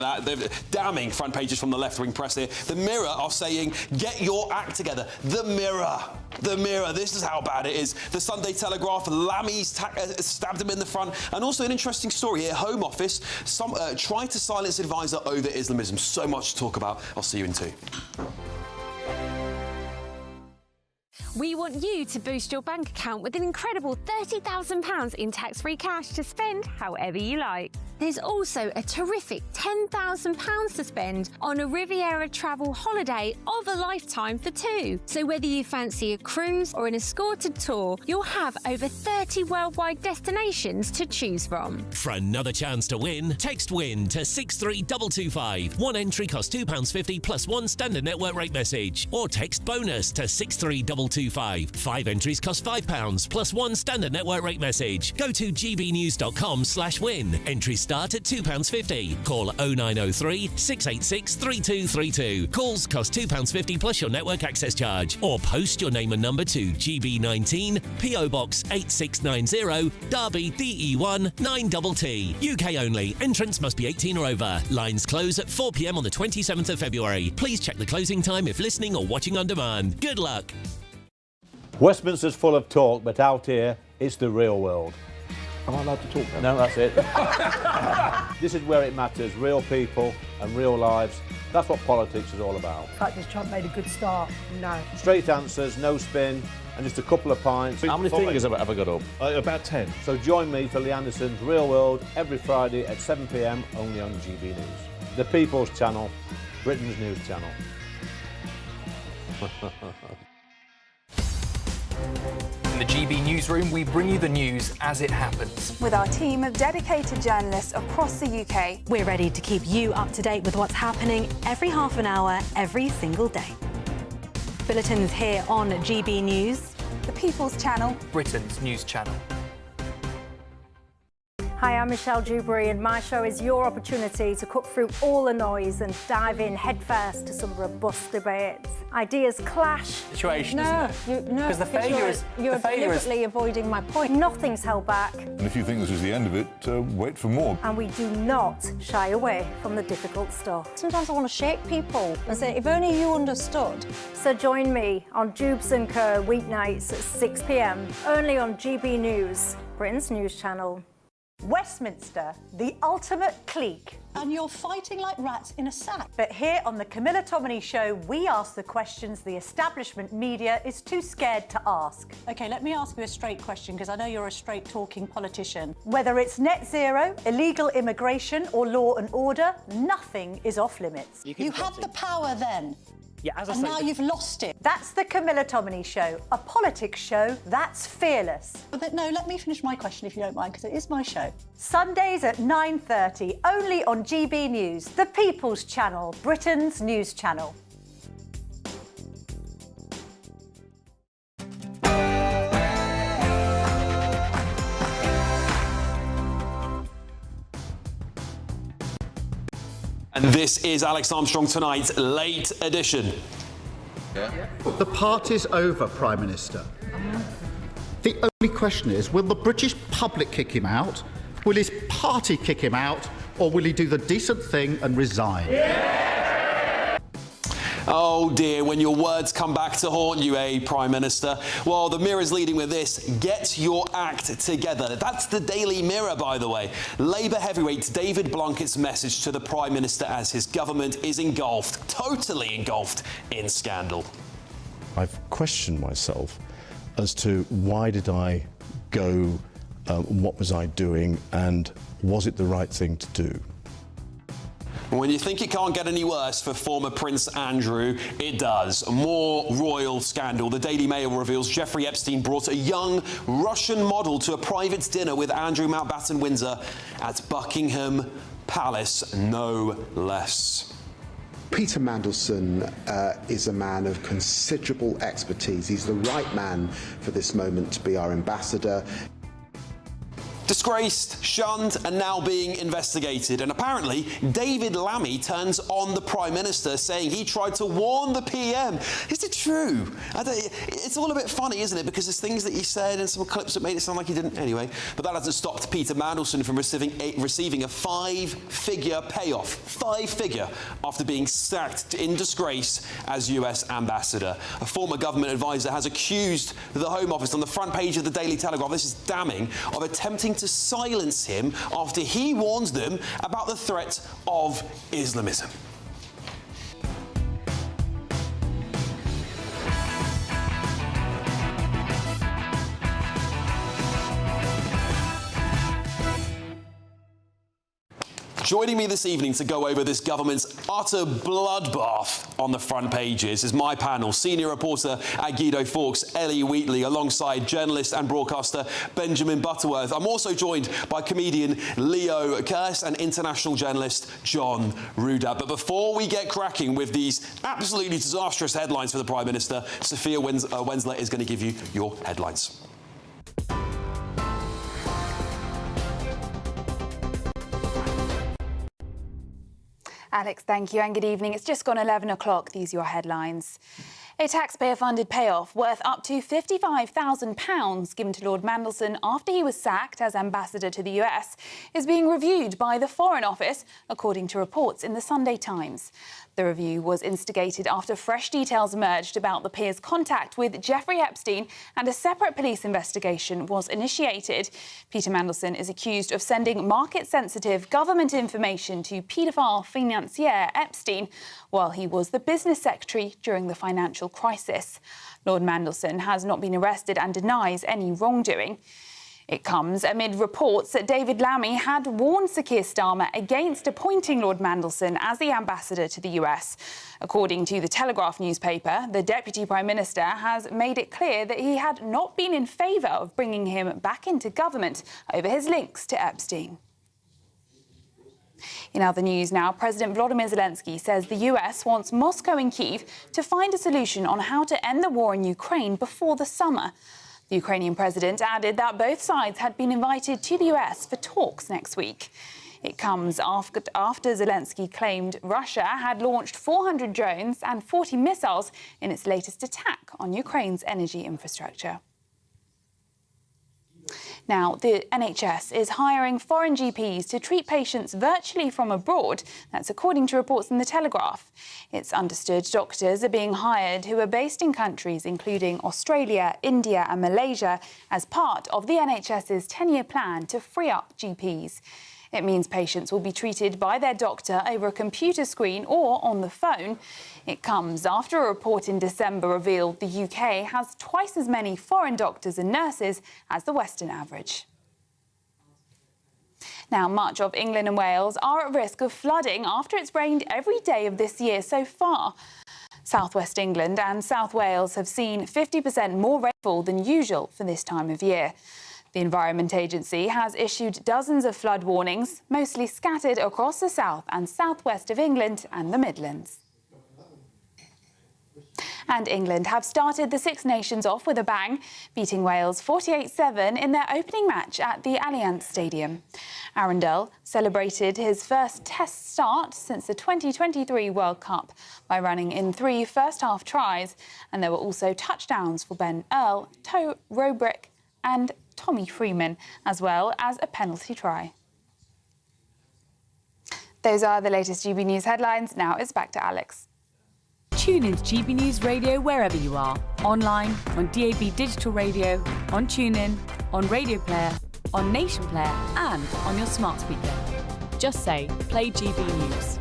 The damning front pages from the left-wing press here. The Mirror are saying, get your act together. The Mirror. The Mirror. This is how bad it is. The Sunday Telegraph, Lammy's stabbed him in the front. And also an interesting story here. Home Office tried to silence advisor over Islamism. So much to talk about. I'll see you in 2. We want you to boost your bank account with an incredible £30,000 in tax-free cash to spend however you like. There's also a terrific £10,000 to spend on a Riviera travel holiday of a lifetime for 2. So whether you fancy a cruise or an escorted tour, you'll have over 30 worldwide destinations to choose from. For another chance to win, text WIN to 63225. One entry costs £2.50 plus one standard network rate message. Or text BONUS to 63225. 5 entries cost £5 plus one standard network rate message. Go to gbnews.com/win. Entries start at £2.50. Call 0903 686 3232. Calls cost £2.50 plus your network access charge. Or post your name and number to GB19, PO Box 8690, Derby DE1 9TT. UK only. Entrance must be 18 or over. Lines close at 4 p.m. on the 27th of February. Please check the closing time if listening or watching on demand. Good luck. Westminster's full of talk, but out here, it's the real world. Am I allowed to talk now? No, that's it. This is where it matters. Real people and real lives. That's what politics is all about. In fact, has Trump made a good start? No. Straight answers, no spin, and just a couple of pints. How many fingers have I got up? About 10. So join me for Lee Anderson's Real World every Friday at 7 p.m. only on GB News. The People's Channel, Britain's news channel. In the GB newsroom, we bring you the news as it happens. With our team of dedicated journalists across the UK, we're ready to keep you up to date with what's happening every half an hour, every single day. Bulletins here on GB News. The People's Channel, Britain's news channel. Hi, I'm Michelle Dewberry, and my show is your opportunity to cut through all the noise and dive in headfirst to some robust debates. Ideas clash. Situation, isn't it? Because the failure is... You're deliberately avoiding my point. Nothing's held back. And if you think this is the end of it, wait for more. And we do not shy away from the difficult stuff. Sometimes I want to shake people and say, if only you understood. So join me on Jubes & Co. weeknights at 6 p.m. only on GB News, Britain's news channel. Westminster, the ultimate clique. And you're fighting like rats in a sack. But here on the Camilla Tominey Show, we ask the questions the establishment media is too scared to ask. OK, let me ask you a straight question, because I know you're a straight-talking politician. Whether it's net zero, illegal immigration or law and order, nothing is off limits. You had the power then. Yeah, as I and say, now you've lost it. That's the Camilla Tominey Show, a politics show that's fearless. But no, let me finish my question if you don't mind, because it is my show. Sundays at 9:30, only on GB News, the People's Channel, Britain's news channel. And this is Alex Armstrong Tonight's Late Edition. The party's over, Prime Minister. The only question is, will the British public kick him out, will his party kick him out, or will he do the decent thing and resign? Oh dear, when your words come back to haunt you, Prime Minister? Well, the Mirror's leading with this: get your act together. That's the Daily Mirror, by the way. Labour heavyweight David Blunkett's message to the Prime Minister as his government is engulfed, totally engulfed, in scandal. I've questioned myself as to why did I go, what was I doing, and was it the right thing to do? When you think it can't get any worse for former Prince Andrew, it does. More royal scandal. The Daily Mail reveals Jeffrey Epstein brought a young Russian model to a private dinner with Andrew Mountbatten Windsor at Buckingham Palace, no less. Peter Mandelson is a man of considerable expertise. He's the right man for this moment to be our ambassador. Disgraced, shunned, and now being investigated. And apparently, David Lammy turns on the Prime Minister, saying he tried to warn the PM. Is it true? It's all a bit funny, isn't it? Because there's things that he said and some clips that made it sound like he didn't anyway. But that hasn't stopped Peter Mandelson from receiving a five-figure payoff. Five-figure after being sacked in disgrace as US ambassador. A former government advisor has accused the Home Office on the front page of the Daily Telegraph, this is damning, of attempting to silence him after he warns them about the threat of Islamism. Joining me this evening to go over this government's utter bloodbath on the front pages is my panel, senior reporter at Guido Forks, Ellie Wheatley, alongside journalist and broadcaster Benjamin Butterworth. I'm also joined by comedian Leo Kearse and international journalist John Ruda. But before we get cracking with these absolutely disastrous headlines for the Prime Minister, Sophia Wensler is going to give you your headlines. Alex, thank you and good evening. It's just gone 11 o'clock. These are your headlines. A taxpayer-funded payoff worth up to £55,000 given to Lord Mandelson after he was sacked as ambassador to the US is being reviewed by the Foreign Office, according to reports in the Sunday Times. The review was instigated after fresh details emerged about the peer's contact with Jeffrey Epstein and a separate police investigation was initiated. Peter Mandelson is accused of sending market-sensitive government information to paedophile financier Epstein while he was the business secretary during the financial crisis. Lord Mandelson has not been arrested and denies any wrongdoing. It comes amid reports that David Lammy had warned Sir Keir Starmer against appointing Lord Mandelson as the ambassador to the US. According to the Telegraph newspaper, the Deputy Prime Minister has made it clear that he had not been in favour of bringing him back into government over his links to Epstein. In other news now, President Volodymyr Zelensky says the US wants Moscow and Kyiv to find a solution on how to end the war in Ukraine before the summer. The Ukrainian president added that both sides had been invited to the US for talks next week. It comes after Zelensky claimed Russia had launched 400 drones and 40 missiles in its latest attack on Ukraine's energy infrastructure. Now, the NHS is hiring foreign GPs to treat patients virtually from abroad. That's according to reports in The Telegraph. It's understood doctors are being hired who are based in countries including Australia, India and Malaysia as part of the NHS's 10-year plan to free up GPs. It means patients will be treated by their doctor over a computer screen or on the phone. It comes after a report in December revealed the UK has twice as many foreign doctors and nurses as the Western average. Now, much of England and Wales are at risk of flooding after it's rained every day of this year so far. South West England and South Wales have seen 50% more rainfall than usual for this time of year. The Environment Agency has issued dozens of flood warnings, mostly scattered across the south and southwest of England and the Midlands. And England have started the Six Nations off with a bang, beating Wales 48-7 in their opening match at the Allianz Stadium. Arundel celebrated his first Test start since the 2023 World Cup by running in 3 first-half tries, and there were also touchdowns for Ben Earl, Toe Robrick and Tommy Freeman, as well as a penalty try. Those are the latest GB News headlines. Now it's back to Alex. Tune in to GB News Radio wherever you are. Online, on DAB digital radio, on TuneIn, on Radio Player, on Nation Player and on your smart speaker. Just say, play GB News.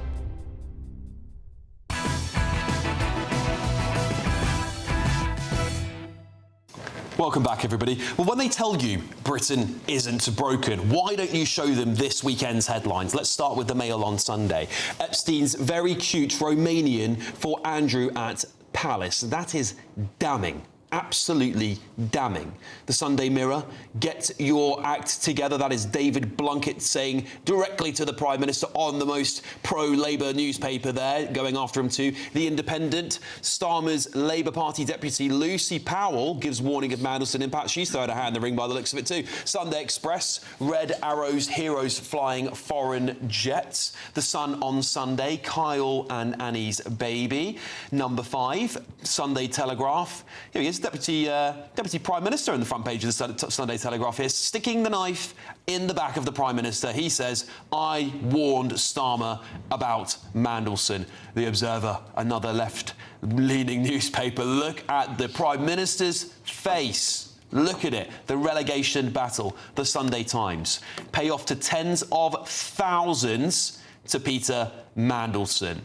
Welcome back, everybody. Well, when they tell you Britain isn't broken, why don't you show them this weekend's headlines? Let's start with the Mail on Sunday. Epstein's very cute Romanian for Andrew at Palace. That is damning. absolutely damning. The Sunday Mirror, get your act together. That is David Blunkett saying directly to the Prime Minister on the most pro-Labour newspaper there, going after him too. The Independent, Starmer's Labour Party deputy Lucy Powell gives warning of Mandelson impact. She's thrown her hand in the ring by the looks of it too. Sunday Express, Red Arrow's heroes flying foreign jets. The Sun on Sunday, Kyle and Annie's baby. Number 5, Sunday Telegraph. Here he is, Deputy Prime Minister in the front page of the Sunday Telegraph here, sticking the knife in the back of the Prime Minister. He says, I warned Starmer about Mandelson. The Observer, another left-leaning newspaper. Look at the Prime Minister's face. Look at it. The relegation battle. The Sunday Times. Payoff to tens of thousands to Peter Mandelson.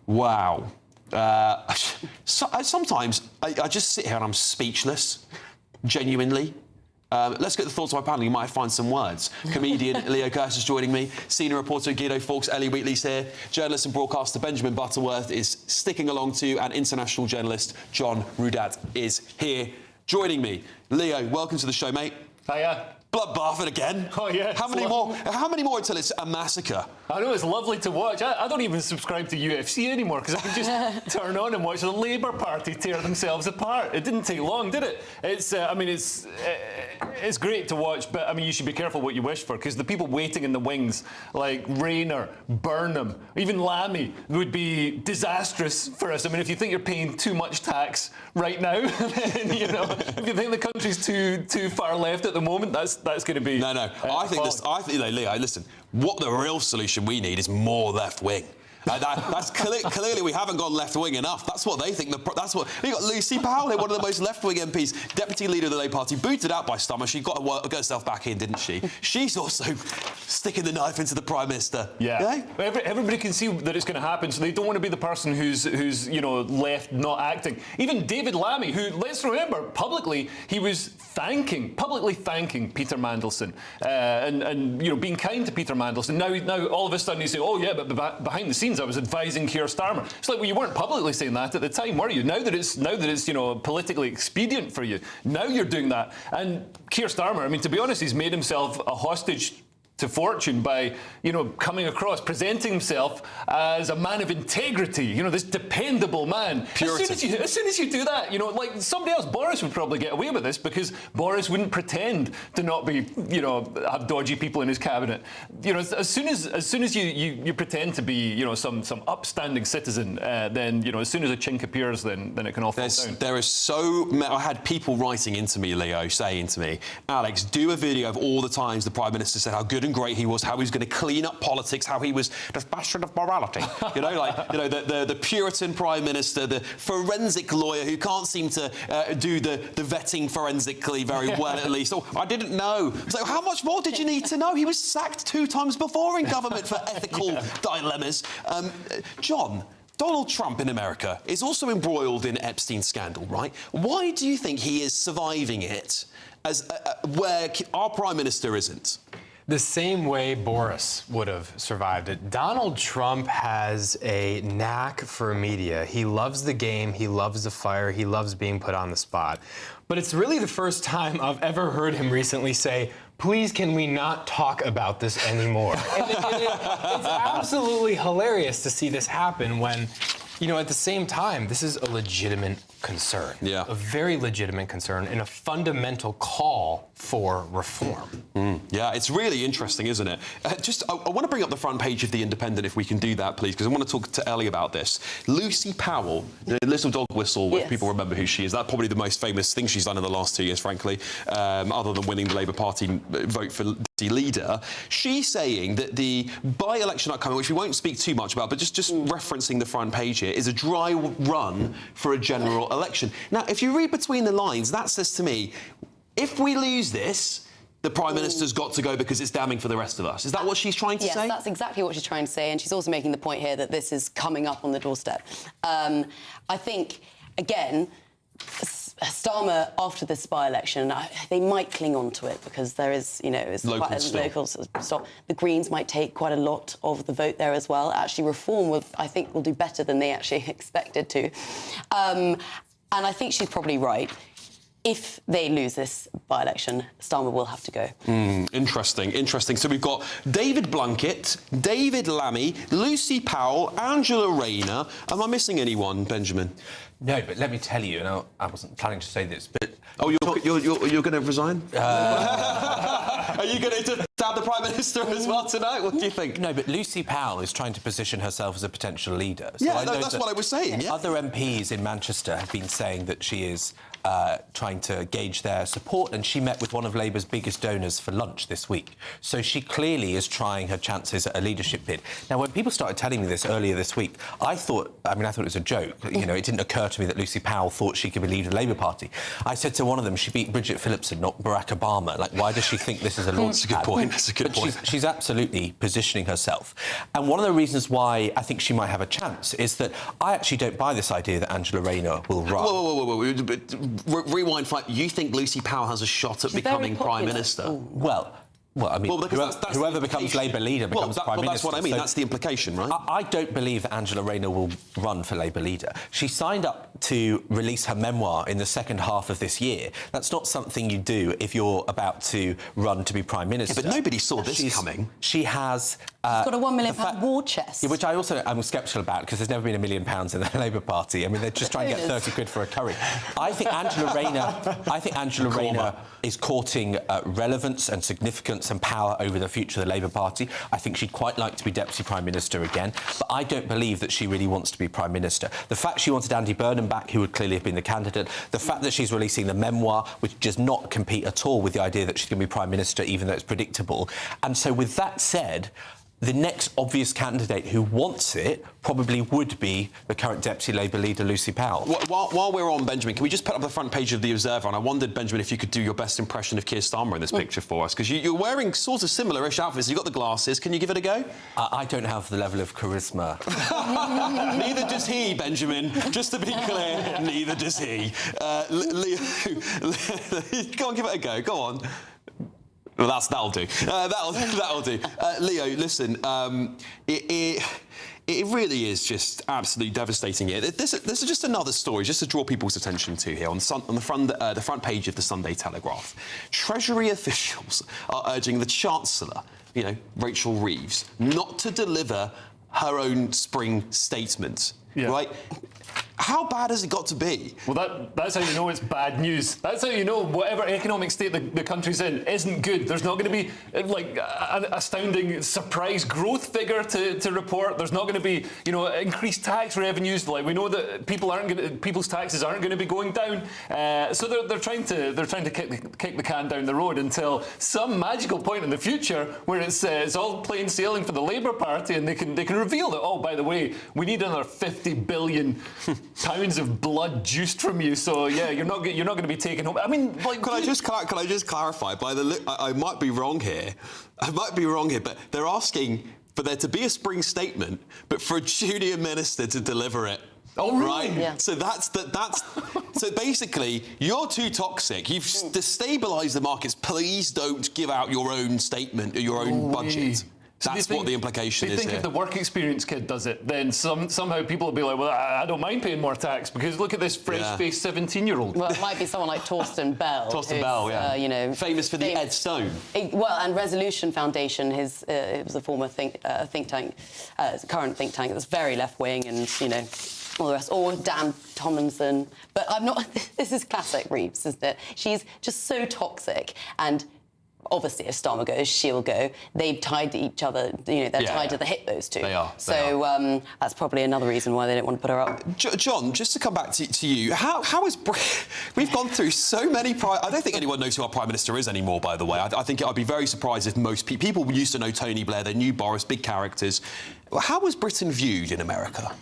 Wow. Sometimes I just sit here and I'm speechless, genuinely. Let's get the thoughts of my panel. You might find some words. Comedian Leo Curtis joining me. Senior reporter Guido Forks, Ellie Wheatley's here. Journalist and broadcaster Benjamin Butterworth is sticking along too. And international journalist John Rudat is here joining me. Leo, welcome to the show, mate. Hiya. Bloodbath again. Oh, yeah. How many more until it's a massacre? I know, it's lovely to watch. I don't even subscribe to UFC anymore because I can just turn on and watch the Labour Party tear themselves apart. It didn't take long, did it? It's great to watch, but I mean, you should be careful what you wish for because the people waiting in the wings, like Rayner, Burnham, even Lammy, would be disastrous for us. I mean, if you think you're paying too much tax right now, then, you know, if you think the country's too far left at the moment, that's going to be... No. I think, Leo, listen, what the real solution we need is more left wing. That's clearly we haven't gone left wing enough. That's what they think. That's what we got. Lucy Powell, one of the most left wing MPs, deputy leader of the Labour Party, booted out by Starmer. She got herself back in, didn't she? She's also sticking the knife into the Prime Minister. Yeah. Everybody can see that it's going to happen, so they don't want to be the person who's left not acting. Even David Lammy, who, let's remember, publicly he was publicly thanking Peter Mandelson and being kind to Peter Mandelson. Now all of a sudden he's saying, oh yeah, but behind the scenes I was advising Keir Starmer. It's like, well, you weren't publicly saying that at the time, were you? Now that it's politically expedient for you, now you're doing that. And Keir Starmer, I mean, to be honest, he's made himself a hostage to fortune by, coming across, presenting himself as a man of integrity, this dependable man. Puritan. As soon as you do that, like somebody else, Boris would probably get away with this because Boris wouldn't pretend to not be, have dodgy people in his cabinet. As soon as you pretend to be, some upstanding citizen, then, as soon as a chink appears, then it can all fall down. There is I had people writing into me, Leo, saying to me, Alex, do a video of all the times the Prime Minister said how good and great he was, how he was going to clean up politics, how he was the bastion of morality. The Puritan Prime Minister, the forensic lawyer who can't seem to do the vetting forensically very well, at least. Oh, I didn't know. So how much more did you need to know? He was sacked 2 times before in government for ethical dilemmas. John, Donald Trump in America is also embroiled in Epstein scandal, right? Why do you think he is surviving it as where our Prime Minister isn't? The same way Boris would have survived it. Donald Trump has a knack for media. He loves the game, he loves the fire, he loves being put on the spot. But it's really the first time I've ever heard him recently say, please, can we not talk about this anymore? It's absolutely hilarious to see this happen when, at the same time, this is a legitimate concern. Yeah. A very legitimate concern and a fundamental call for reform. Yeah, it's really interesting, isn't it? I want to bring up the front page of The Independent, if we can do that, please, because I want to talk to Ellie about this. Lucy Powell, the little dog whistle, if people remember who she is. That's probably the most famous thing she's done in the last 2 years, frankly, other than winning the Labour Party vote for leader. She's saying that the by-election upcoming, which we won't speak too much about, but just referencing the front page here, is a dry run for a general election. Now, if you read between the lines, that says to me, if we lose this, the Prime Minister's got to go because it's damning for the rest of us. Is that what she's trying to say? Yes, that's exactly what she's trying to say, and she's also making the point here that this is coming up on the doorstep. I think, again, Starmer, after this by-election, they might cling on to it because there is, it's quite a local stop. The Greens might take quite a lot of the vote there as well. Actually, Reform, I think, will do better than they actually expected to. And I think she's probably right. if they lose this by-election, Starmer will have to go. Interesting. So we've got David Blunkett, David Lammy, Lucy Powell, Angela Rayner. Am I missing anyone, Benjamin? No, but let me tell you, and I wasn't planning to say this, but... Oh, you're going to resign? Are you going to stab the Prime Minister as well tonight? What do you think? No, but Lucy Powell is trying to position herself as a potential leader. So yeah, that's what I was saying. Yeah. Other MPs in Manchester have been saying that she is trying to gauge their support, and she met with one of Labour's biggest donors for lunch this week. So she clearly is trying her chances at a leadership bid. Now, when people started telling me this earlier this week, I thought it was a joke. You know, it didn't occur to me that Lucy Powell thought she could be leader of the Labour Party. I said to one of them, she beat Bridget Phillipson, not Barack Obama. Like, why does she think this is a launch pad? That's a good point. She's absolutely positioning herself. And one of the reasons why I think she might have a chance is that I actually don't buy this idea that Angela Rayner will run. Whoa. Rewind. You think Lucy Powell has a shot at becoming Prime Minister? Well, I mean, that's whoever becomes Labour leader becomes Prime Minister. That's what I mean. So that's the implication, right? I don't believe that Angela Rayner will run for Labour leader. She signed up to release her memoir in the second half of this year. That's not something you do if you're about to run to be Prime Minister. Yeah, but nobody saw this coming. She has... She's got a £1 million war chest. Yeah, which I also am sceptical about, because there's never been £1 million in the Labour Party. I mean, they're just trying to get 30 quid for a curry. I think Angela Rayner is courting relevance and significance and power over the future of the Labour Party. I think she'd quite like to be Deputy Prime Minister again, but I don't believe that she really wants to be Prime Minister. The fact she wanted Andy Burnham back, who would clearly have been the candidate, the fact that she's releasing the memoir, which does not compete at all with the idea that she's going to be Prime Minister, even though it's predictable. And so with that said, the next obvious candidate who wants it probably would be the current Deputy Labour leader, Lucy Powell. While we're on, Benjamin, can we just put up the front page of The Observer? And I wondered, Benjamin, if you could do your best impression of Keir Starmer in this picture for us, because you're wearing sort of similar-ish outfits. You've got the glasses. Can you give it a go? I don't have the level of charisma. Neither does he, Benjamin. Just to be clear, neither does he. Leo, go on, give it a go. Go on. Well, that'll do. That'll do. Leo, listen, it really is just absolutely devastating here. This is just another story, just to draw people's attention to here on the front page of the Sunday Telegraph. Treasury officials are urging the Chancellor, Rachel Reeves, not to deliver her own spring statement. Yeah. Right? How bad has it got to be? Well, that's how you know it's bad news. That's how you know whatever economic state the country's in isn't good. There's not going to be, an astounding surprise growth figure to report. There's not going to be, increased tax revenues. Like, we know that people's taxes aren't going to be going down. So they're trying to kick the can down the road until some magical point in the future where it's all plain sailing for the Labour Party, and they can reveal that, oh, by the way, we need another 50 billion pounds of blood juiced from you, so yeah, you're not going to be taken home. I mean, can I just clarify? I might be wrong here. But they're asking for there to be a spring statement, but for a junior minister to deliver it. Oh, really? Right? Yeah. So so basically, you're too toxic. You've destabilised the markets. Please don't give out your own statement or your own budget. So that's what the implication is. They think if the work experience kid does it, then somehow people will be like, well, I don't mind paying more tax because look at this fresh-faced 17-year-old. Well, it might be someone like Torsten Bell. Torsten Bell, yeah. Famous for the Ed Stone. And Resolution Foundation, it was a former think tank, current think tank that's very left-wing and, all the rest. Or Dan Tomlinson. But I'm not... This is classic Reeves, isn't it? She's just so toxic and... Obviously, if Starmer goes, she'll go. They've tied to each other. They're tied to the hip, those two. They are. So that's probably another reason why they don't want to put her up. John, just to come back to you, how is... We've gone through so many... I don't think anyone knows who our Prime Minister is anymore, by the way. I think I'd be very surprised if most people used to know Tony Blair, they knew Boris, big characters. How was Britain viewed in America?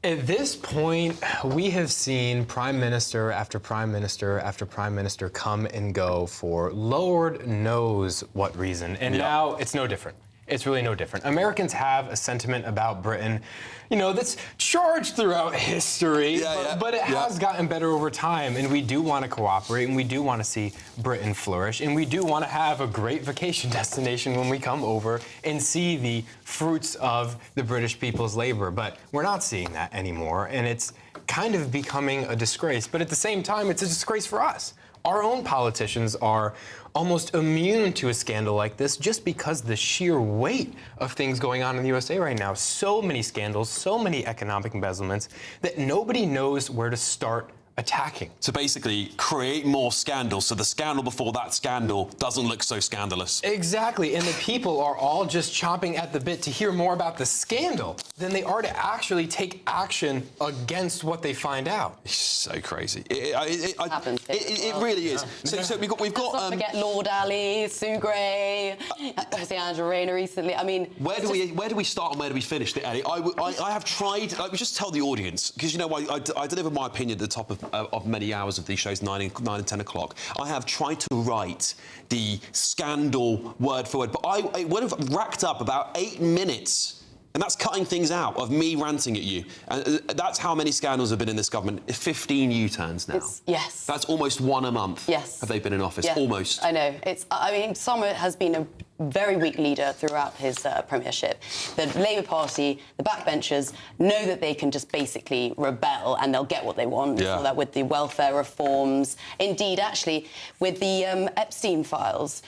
At this point, we have seen Prime Minister after Prime Minister after Prime Minister come and go for Lord knows what reason. And now it's no different. It's really no different. Americans have a sentiment about Britain, that's charged throughout history, but it has gotten better over time, and we do want to cooperate, and we do want to see Britain flourish, and we do want to have a great vacation destination when we come over and see the fruits of the British people's labor. But we're not seeing that anymore, and it's kind of becoming a disgrace. But at the same time, it's a disgrace for us. Our own politicians are almost immune to a scandal like this just because the sheer weight of things going on in the USA right now. So many scandals, so many economic embezzlements that nobody knows where to start attacking. To basically create more scandals so the scandal before that scandal doesn't look so scandalous. Exactly, and the people are all just chomping at the bit to hear more about the scandal than they are to actually take action against what they find out. It's so crazy. It really is. So we've got. Let's not forget Lord Ali, Sue Gray, obviously Angela Rayner recently. I mean, where do we start and where do we finish, Ellie? I have tried. Like, we just tell the audience, because you know I deliver my opinion at the top of many hours of these shows, 9 and 10 o'clock. I have tried to write the scandal word for word, but it would have racked up about 8 minutes. And that's cutting things out of me ranting at you. And that's how many scandals have been in this government. 15 U-turns now. Yes. That's almost one a month. Yes. Have they been in office? Yeah. Almost. I know. I mean, Starmer has been a very weak leader throughout his premiership. The Labour Party, the backbenchers, know that they can just basically rebel and they'll get what they want. We saw that with the welfare reforms. Indeed, actually, with the Epstein files,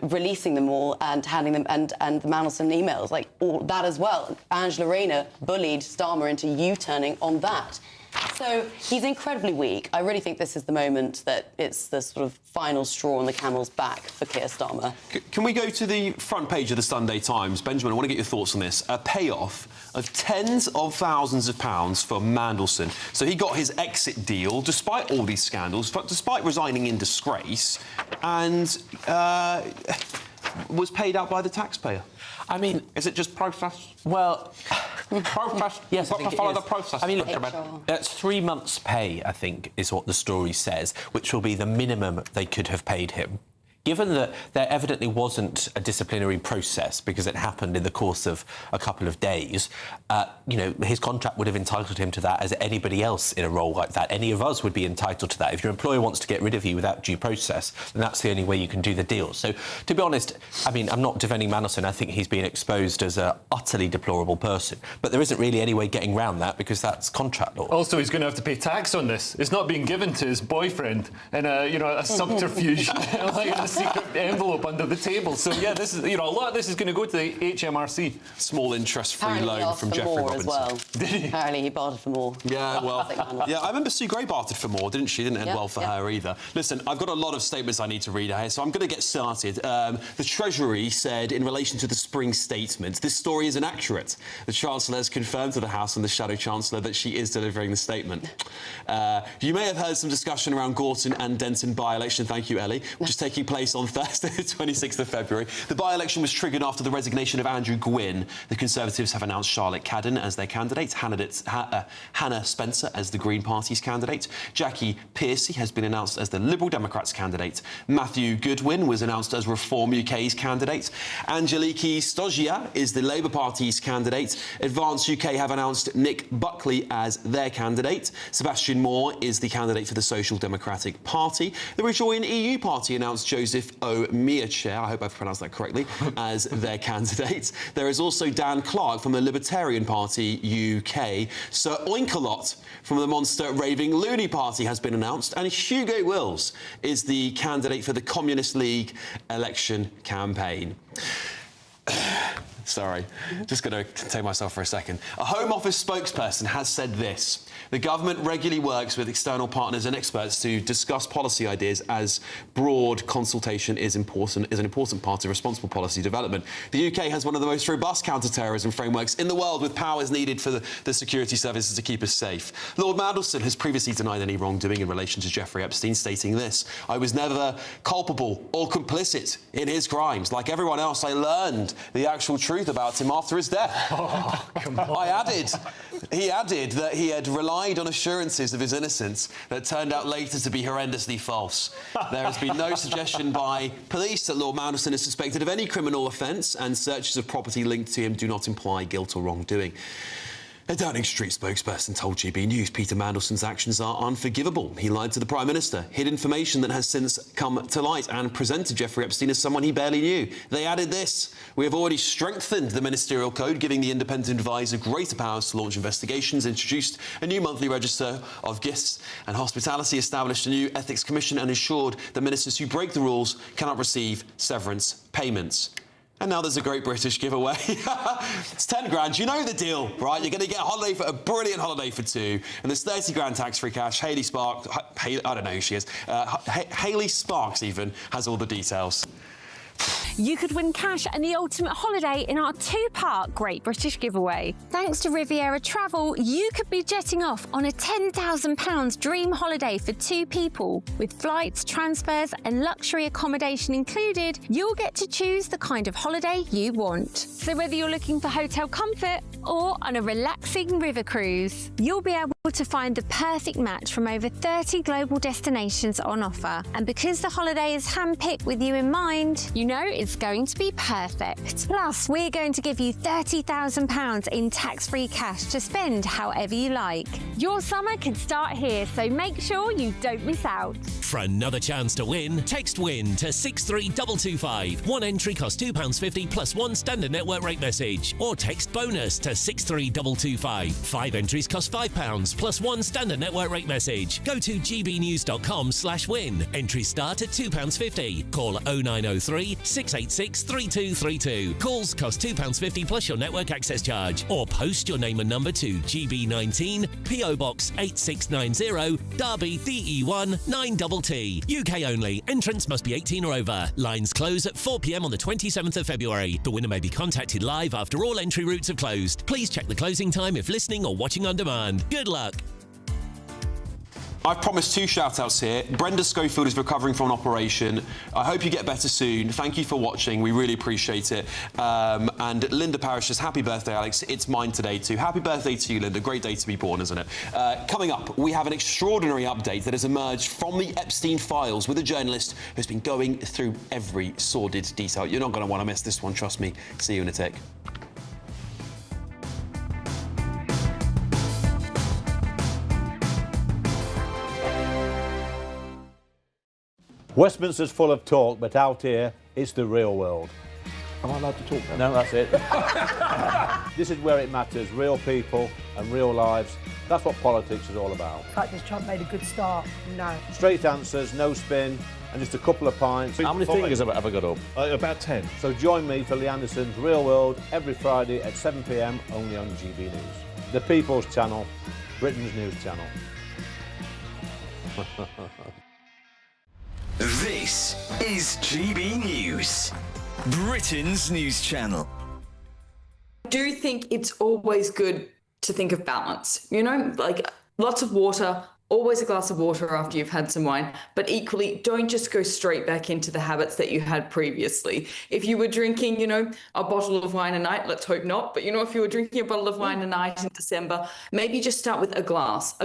releasing them all and handing them, and the Mandelson emails, like all that as well. Angela Rayner bullied Starmer into U-turning on that. So he's incredibly weak. I really think this is the moment that it's the sort of final straw on the camel's back for Keir Starmer. Can we go to the front page of the Sunday Times? Benjamin, I want to get your thoughts on this. A payoff of tens of thousands of pounds for Mandelson. So he got his exit deal, despite all these scandals, despite resigning in disgrace, and was paid out by the taxpayer. I mean, is it just process? Well, process. Yes, I think follow it is. the process. I mean, look, that's 3 months' pay, I think, is what the story says, which will be the minimum they could have paid him. Given that there evidently wasn't a disciplinary process because it happened in the course of a couple of days, you know, his contract would have entitled him to that as anybody else in a role like that. Any of us would be entitled to that. If your employer wants to get rid of you without due process, then that's the only way you can do the deal. So, to be honest, I mean, I'm not defending Mandelson. I think he's been exposed as an utterly deplorable person. But there isn't really any way getting around that because that's contract law. Also, he's going to have to pay tax on this. It's not being given to his boyfriend in a subterfuge, like a secret envelope under the table. So yeah, this is a lot of this is going to go to the HMRC. Small interest-free loan from Jeffrey Robinson. As well. Apparently he bartered for more. Yeah, well, yeah, I remember Sue Gray bartered for more, didn't she? Didn't end well for her either. Listen, I've got a lot of statements I need to read here, so I'm going to get started. The Treasury said in relation to the spring statement, this story is inaccurate. The Chancellor has confirmed to the House and the Shadow Chancellor that she is delivering the statement. You may have heard some discussion around Gorton and Denton by-election, thank you, Ellie, which is taking place on Thursday, the 26th of February. The by-election was triggered after the resignation of Andrew Gwynne. The Conservatives have announced Charlotte Cadden as their candidate, Hannah Spencer as the Green Party's candidate. Jackie Pearcey has been announced as the Liberal Democrats' candidate. Matthew Goodwin was announced as Reform UK's candidate. Angeliki Stogia is the Labour Party's candidate. Advance UK have announced Nick Buckley as their candidate. Sebastian Moore is the candidate for the Social Democratic Party. The Rejoin EU Party announced Joseph O'Meara, I hope I've pronounced that correctly, as their candidate. There is also Dan Clark from the Libertarian Party UK. Sir Oinkalot from the monster Raving Loony Party has been announced, and Hugo Wills is the candidate for the Communist League election campaign. Sorry, just going to contain myself for a second. A Home Office spokesperson has said this. The government regularly works with external partners and experts to discuss policy ideas, as broad consultation is an important part of responsible policy development. The UK has one of the most robust counter-terrorism frameworks in the world, with powers needed for the security services to keep us safe. Lord Mandelson has previously denied any wrongdoing in relation to Jeffrey Epstein, stating this: I was never culpable or complicit in his crimes. Like everyone else, I learned the actual truth about him after his death. Oh, come on. He added that he had relied on assurances of his innocence that turned out later to be horrendously false. There has been no suggestion by police that Lord Mandelson is suspected of any criminal offence, and searches of property linked to him do not imply guilt or wrongdoing. A Downing Street spokesperson told GB News Peter Mandelson's actions are unforgivable. He lied to the Prime Minister, hid information that has since come to light, and presented Jeffrey Epstein as someone he barely knew. They added this: "We have already strengthened the ministerial code, giving the independent advisor greater powers to launch investigations, introduced a new monthly register of gifts and hospitality, established a new ethics commission, and ensured that ministers who break the rules cannot receive severance payments." And now there's a great British giveaway. It's 10 grand. You know the deal, right? You're going to get a brilliant holiday for two. And there's 30 grand tax-free cash. Hayley Sparks, I don't know who she is. Hayley Sparks even has all the details. You could win cash and the ultimate holiday in our two-part Great British Giveaway. Thanks to Riviera Travel, you could be jetting off on a £10,000 dream holiday for two people. With flights, transfers and luxury accommodation included, you'll get to choose the kind of holiday you want. So whether you're looking for hotel comfort or on a relaxing river cruise, you'll be able to find the perfect match from over 30 global destinations on offer. And because the holiday is handpicked with you in mind, you know it's going to be perfect. Plus, we're going to give you £30,000 in tax-free cash to spend however you like. Your summer can start here, so make sure you don't miss out. For another chance to win, text WIN to 63225. One entry costs £2.50 plus one standard network rate message. Or text BONUS to 63225. 5 entries cost £5 plus one standard network rate message. Go to gbnews.com/win. Entries start at £2.50. Call 0903 686 3232. Calls cost £2.50 plus your network access charge. Or post your name and number to GB19, PO Box 8690, Derby DE1 9TT. UK only. Entrance must be 18 or over. Lines close at 4 p.m. on the 27th of February. The winner may be contacted live after all entry routes have closed. Please check the closing time if listening or watching on demand. Good luck. I've promised 2 shout-outs here. Brenda Schofield is recovering from an operation. I hope you get better soon. Thank you for watching. We really appreciate it. And Linda Parrish says, happy birthday, Alex. It's mine today, too. Happy birthday to you, Linda. Great day to be born, isn't it? Coming up, we have an extraordinary update that has emerged from the Epstein files with a journalist who's been going through every sordid detail. You're not going to want to miss this one, trust me. See you in a tick. Westminster's full of talk, but out here, it's the real world. Am I allowed to talk now? No, that's it. This is where it matters. Real people and real lives. That's what politics is all about. In fact, has Trump made a good start? No. Straight answers, no spin, and just a couple of pints. How many fingers have I got up? About 10. So join me for Lee Anderson's Real World every Friday at 7 p.m. only on GB News. The People's Channel, Britain's news channel. This is GB News, Britain's news channel. I do think it's always good to think of balance, you know, like lots of water, always a glass of water after you've had some wine, but equally don't just go straight back into the habits that you had previously. If you were drinking, you know, a bottle of wine a night, let's hope not, but you know, if you were drinking a bottle of wine a night in December, maybe just start with a glass,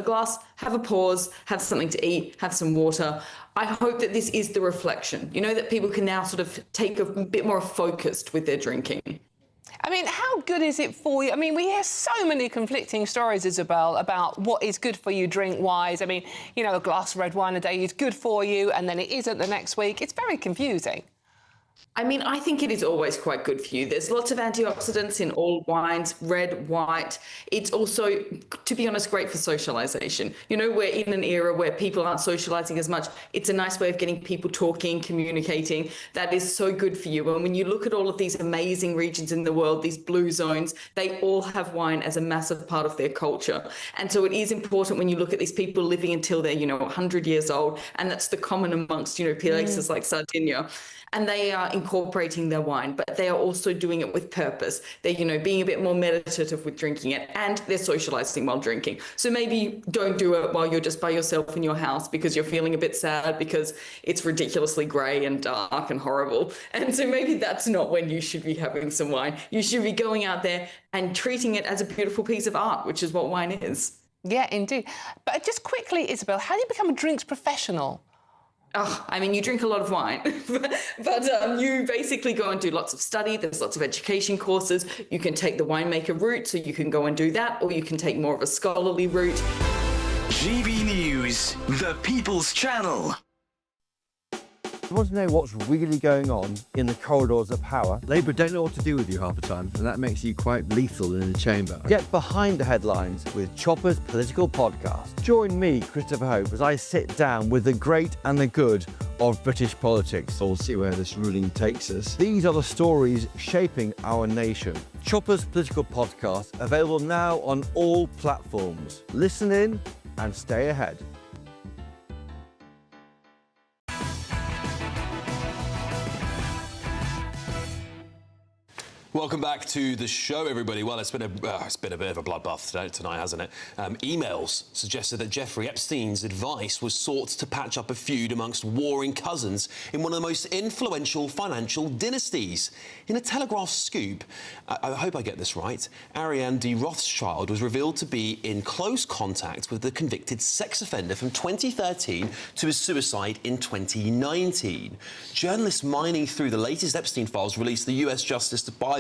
have a pause, have something to eat, have some water. I hope that this is the reflection, you know, that people can now sort of take a bit more focused with their drinking. I mean, how good is it for you? I mean, we hear so many conflicting stories, Isabel, about what is good for you drink-wise. I mean, you know, a glass of red wine a day is good for you, and then it isn't the next week. It's very confusing. I mean, I think it is always quite good for you. There's lots of antioxidants in all wines, red, white. It's also, to be honest, great for socialization. You know, we're in an era where people aren't socializing as much. It's a nice way of getting people talking, communicating. That is so good for you. And when you look at all of these amazing regions in the world, these blue zones, they all have wine as a massive part of their culture. And so it is important when you look at these people living until they're, you know, 100 years old. And that's the common amongst, you know, places like Sardinia. And they are incorporating their wine, but they are also doing it with purpose. They're, you know, being a bit more meditative with drinking it, and they're socializing while drinking. So maybe don't do it while you're just by yourself in your house because you're feeling a bit sad because it's ridiculously grey and dark and horrible. And so maybe that's not when you should be having some wine. You should be going out there and treating it as a beautiful piece of art, which is what wine is. Yeah, indeed. But just quickly, Isabel, how do you become a drinks professional? Oh, I mean, you drink a lot of wine, but you basically go and do lots of study. There's lots of education courses. You can take the winemaker route, so you can go and do that, or you can take more of a scholarly route. GB News, the People's Channel. You want to know what's really going on in the corridors of power? Labour don't know what to do with you half the time, and that makes you quite lethal in the chamber. Get behind the headlines with Chopper's Political Podcast. Join me, Christopher Hope, as I sit down with the great and the good of British politics. We'll see where this ruling takes us. These are the stories shaping our nation. Chopper's Political Podcast, available now on all platforms. Listen in and stay ahead. Welcome back to the show, everybody. Well, it's been a bit of a bloodbath tonight, hasn't it? Emails suggested that Jeffrey Epstein's advice was sought to patch up a feud amongst warring cousins in one of the most influential financial dynasties. In a Telegraph scoop, I hope I get this right, Ariane de Rothschild was revealed to be in close contact with the convicted sex offender from 2013 to his suicide in 2019. Journalists mining through the latest Epstein files released the US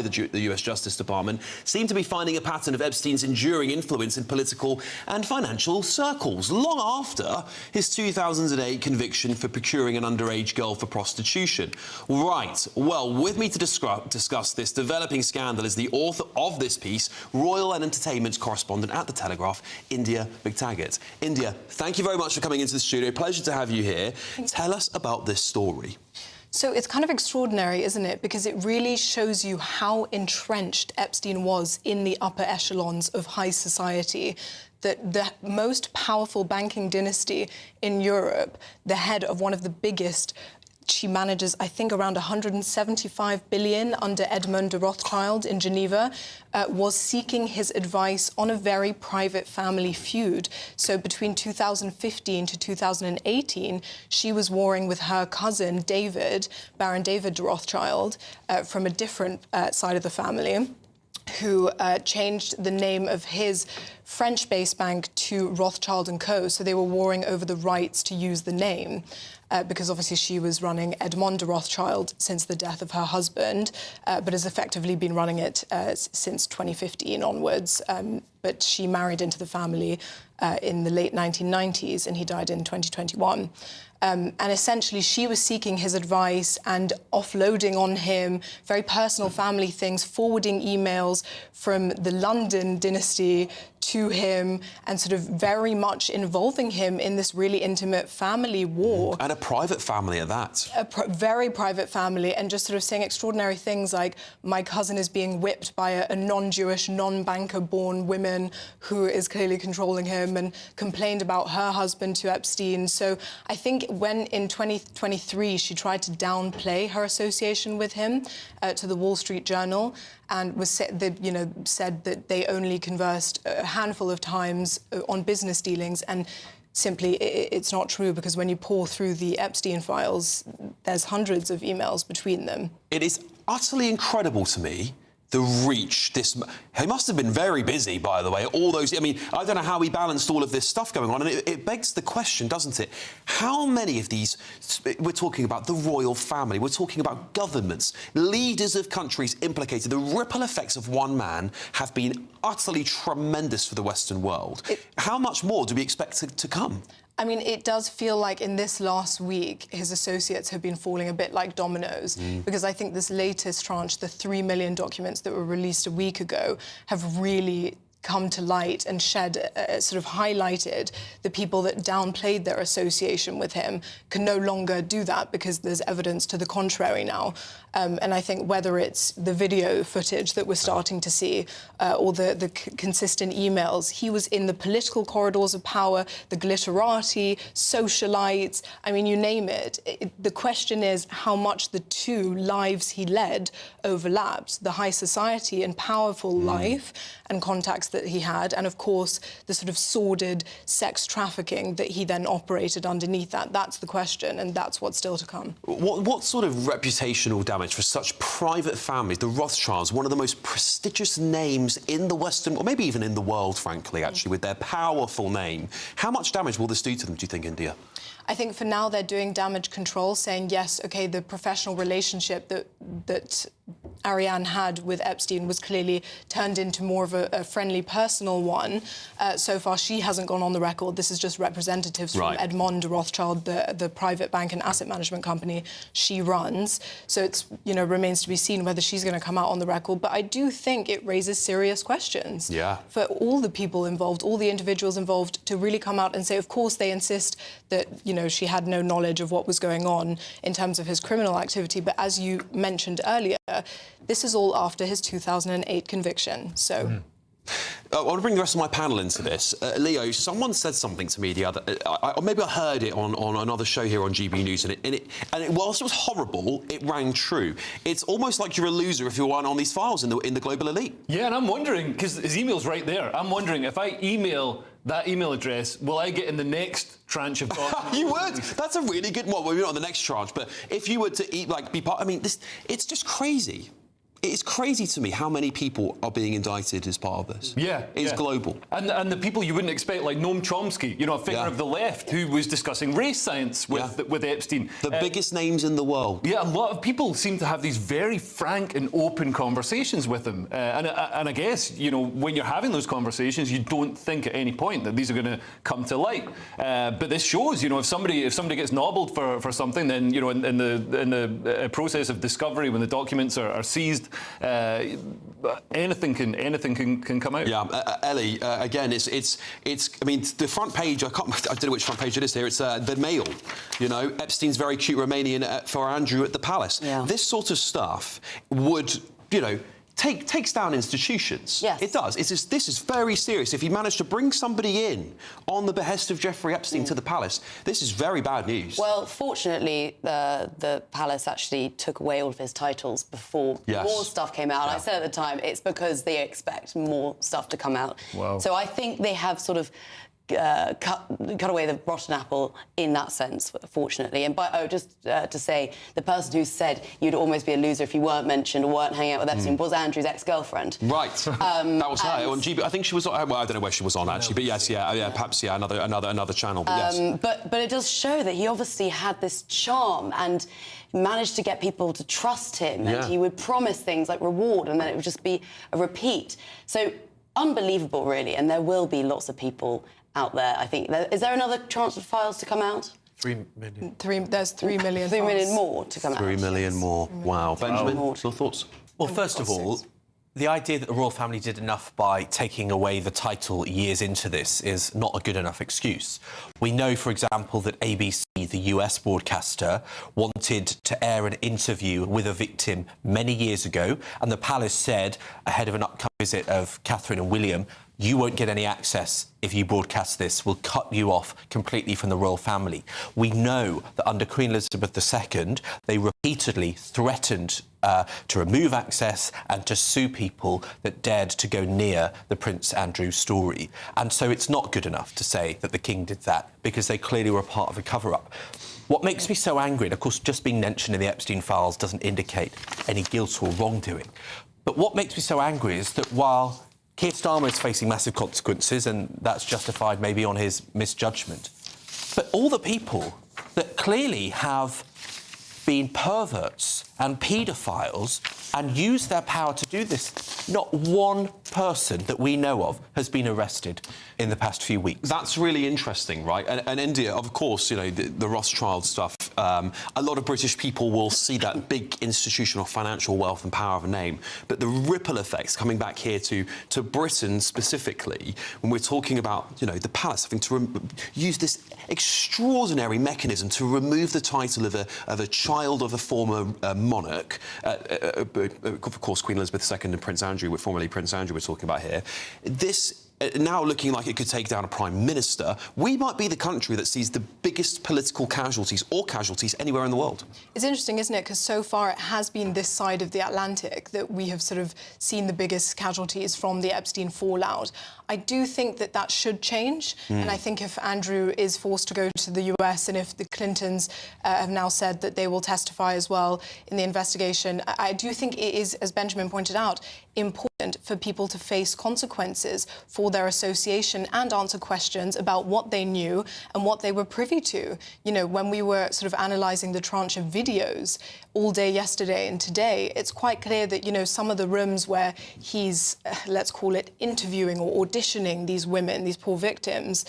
the US Justice Department seem to be finding a pattern of Epstein's enduring influence in political and financial circles, long after his 2008 conviction for procuring an underage girl for prostitution. Right, well, with me to discuss this developing scandal is the author of this piece, Royal and Entertainment correspondent at The Telegraph, India McTaggart. India, thank you very much for coming into the studio. Pleasure to have you here. Tell us about this story. So it's kind of extraordinary, isn't it? Because it really shows you how entrenched Epstein was in the upper echelons of high society. That the most powerful banking dynasty in Europe, the head of one of the biggest, she manages, I think, around 175 billion under Edmond de Rothschild in Geneva, was seeking his advice on a very private family feud. So between 2015 to 2018, she was warring with her cousin, David, Baron David de Rothschild, from a different side of the family, who changed the name of his French-based bank to Rothschild & Co. So they were warring over the rights to use the name. Because obviously she was running Edmond de Rothschild since the death of her husband, but has effectively been running it since 2015 onwards. But she married into the family in the late 1990s, and he died in 2021. And essentially, she was seeking his advice and offloading on him very personal family things, forwarding emails from the London dynasty to him and sort of very much involving him in this really intimate family war. And a private family at that. A very private family, and just sort of saying extraordinary things like, my cousin is being whipped by a non-Jewish, non-banker-born woman who is clearly controlling him, and complained about her husband to Epstein. So I think when in 2023 she tried to downplay her association with him to the Wall Street Journal, and was said that they only conversed a handful of times on business dealings, and simply it's not true, because when you pour through the Epstein files, there's hundreds of emails between them. It is utterly incredible to me, the reach. He must have been very busy, by the way. All those, I mean, I don't know how he balanced all of this stuff going on, and it begs the question, doesn't it? How many of these, we're talking about the royal family, we're talking about governments, leaders of countries implicated. The ripple effects of one man have been utterly tremendous for the Western world. How much more do we expect to come? I mean, it does feel like in this last week, his associates have been falling a bit like dominoes, because I think this latest tranche, the 3 million documents that were released a week ago, have really come to light and sort of highlighted the people that downplayed their association with him can no longer do that, because there's evidence to the contrary now. And I think whether it's the video footage that we're starting to see or the consistent emails, he was in the political corridors of power, the glitterati, socialites, I mean, you name it. The question is how much the two lives he led overlapped, the high society and powerful life and contacts that he had, and of course the sort of sordid sex trafficking that he then operated underneath that. That's the question, and that's what's still to come. What sort of reputational damage for such private families, the Rothschilds, one of the most prestigious names in the Western, or maybe even in the world, frankly, actually, with their powerful name. How much damage will this do to them, do you think, India? I think for now they're doing damage control, saying, yes, OK, the professional relationship that Ariane had with Epstein was clearly turned into more of a friendly, personal one. So far, she hasn't gone on the record. This is just representatives from Edmond de Rothschild, the private bank and asset management company she runs. So it's, remains to be seen whether she's going to come out on the record. But I do think it raises serious questions for all the people involved, all the individuals involved, to really come out and say, of course, they insist that, she had no knowledge of what was going on in terms of his criminal activity. But as you mentioned earlier, this is all after his 2008 conviction. So. I want to bring the rest of my panel into this. Leo, someone said something to me the other... or maybe I heard it on another show here on GB News, and whilst it was horrible, it rang true. It's almost like you're a loser if you weren't on these files in the global elite. Yeah, and I'm wondering, because his email's right there, I'm wondering if I email that email address, will I get in the next tranche of documents? You would. That's a really good one. Well, maybe not the next tranche, but if you were to be part... I mean, it's just crazy. It's crazy to me how many people are being indicted as part of this. Yeah. It's global. And the people you wouldn't expect, like Noam Chomsky, a figure of the left who was discussing race science with Epstein. The biggest names in the world. Yeah, a lot of people seem to have these very frank and open conversations with him. And I guess, when you're having those conversations, you don't think at any point that these are going to come to light. But this shows, if somebody gets nobbled for something, then, in the process of discovery, when the documents are seized, anything can come out. Yeah, Ellie. Again, it's. I mean, the front page. I don't know which front page it is here. It's the Mail. Epstein's very cute Romanian for Andrew at the palace. Yeah. This sort of stuff would, takes down institutions. Yes. It does. This is very serious. If you manage to bring somebody in on the behest of Jeffrey Epstein to the palace, this is very bad news. Well, fortunately, the palace actually took away all of his titles before more stuff came out. Yeah. I said at the time, it's because they expect more stuff to come out. Wow. So I think they have sort of cut away the rotten apple in that sense, fortunately. And just to say, the person who said you'd almost be a loser if you weren't mentioned or weren't hanging out with Epstein was Andrew's ex-girlfriend. Right. That was her on GB. I think she was. Well, I don't know where she was on actually, but yes, perhaps another channel. But yes. But it does show that he obviously had this charm and managed to get people to trust him, and he would promise things like reward, and then it would just be a repeat. So unbelievable, really. And there will be lots of people out there, I think. Is there another tranche of files to come out? 3 million. There's 3 million. 3 million more to come out. 3 million more. Wow. Benjamin, your thoughts? Well, first of all, the idea that the royal family did enough by taking away the title years into this is not a good enough excuse. We know, for example, that ABC, the US broadcaster, wanted to air an interview with a victim many years ago, and the palace said, ahead of an upcoming visit of Catherine and William, you won't get any access if you broadcast this. We'll cut you off completely from the royal family. We know that under Queen Elizabeth II, they repeatedly threatened to remove access and to sue people that dared to go near the Prince Andrew story. And so it's not good enough to say that the King did that, because they clearly were part of a cover-up. What makes me so angry, and of course just being mentioned in the Epstein files doesn't indicate any guilt or wrongdoing, but what makes me so angry is that while Keir Starmer is facing massive consequences, and that's justified maybe on his misjudgment, but all the people that clearly have been perverts and paedophiles and use their power to do this, not one person that we know of has been arrested in the past few weeks. That's really interesting, right? And India, of course, the Rothschild stuff, a lot of British people will see that big institutional financial wealth and power of a name, but the ripple effects coming back here to Britain specifically, when we're talking about, the palace having to use this extraordinary mechanism to remove the title of a child of a former monarch, of course, Queen Elizabeth II and Prince Andrew, formerly Prince Andrew, we're talking about here. This now looking like it could take down a prime minister, we might be the country that sees the biggest political casualties anywhere in the world. It's interesting, isn't it? Because so far it has been this side of the Atlantic that we have sort of seen the biggest casualties from the Epstein fallout. I do think that should change. And I think if Andrew is forced to go to the US and if the Clintons have now said that they will testify as well in the investigation. I do think it is, as Benjamin pointed out, important for people to face consequences for their association and answer questions about what they knew and what they were privy to. You know, when we were sort of analysing the tranche of videos all day yesterday and today, it's quite clear that, you know, some of the rooms where he's, let's call it, interviewing or auditioning these women, these poor victims,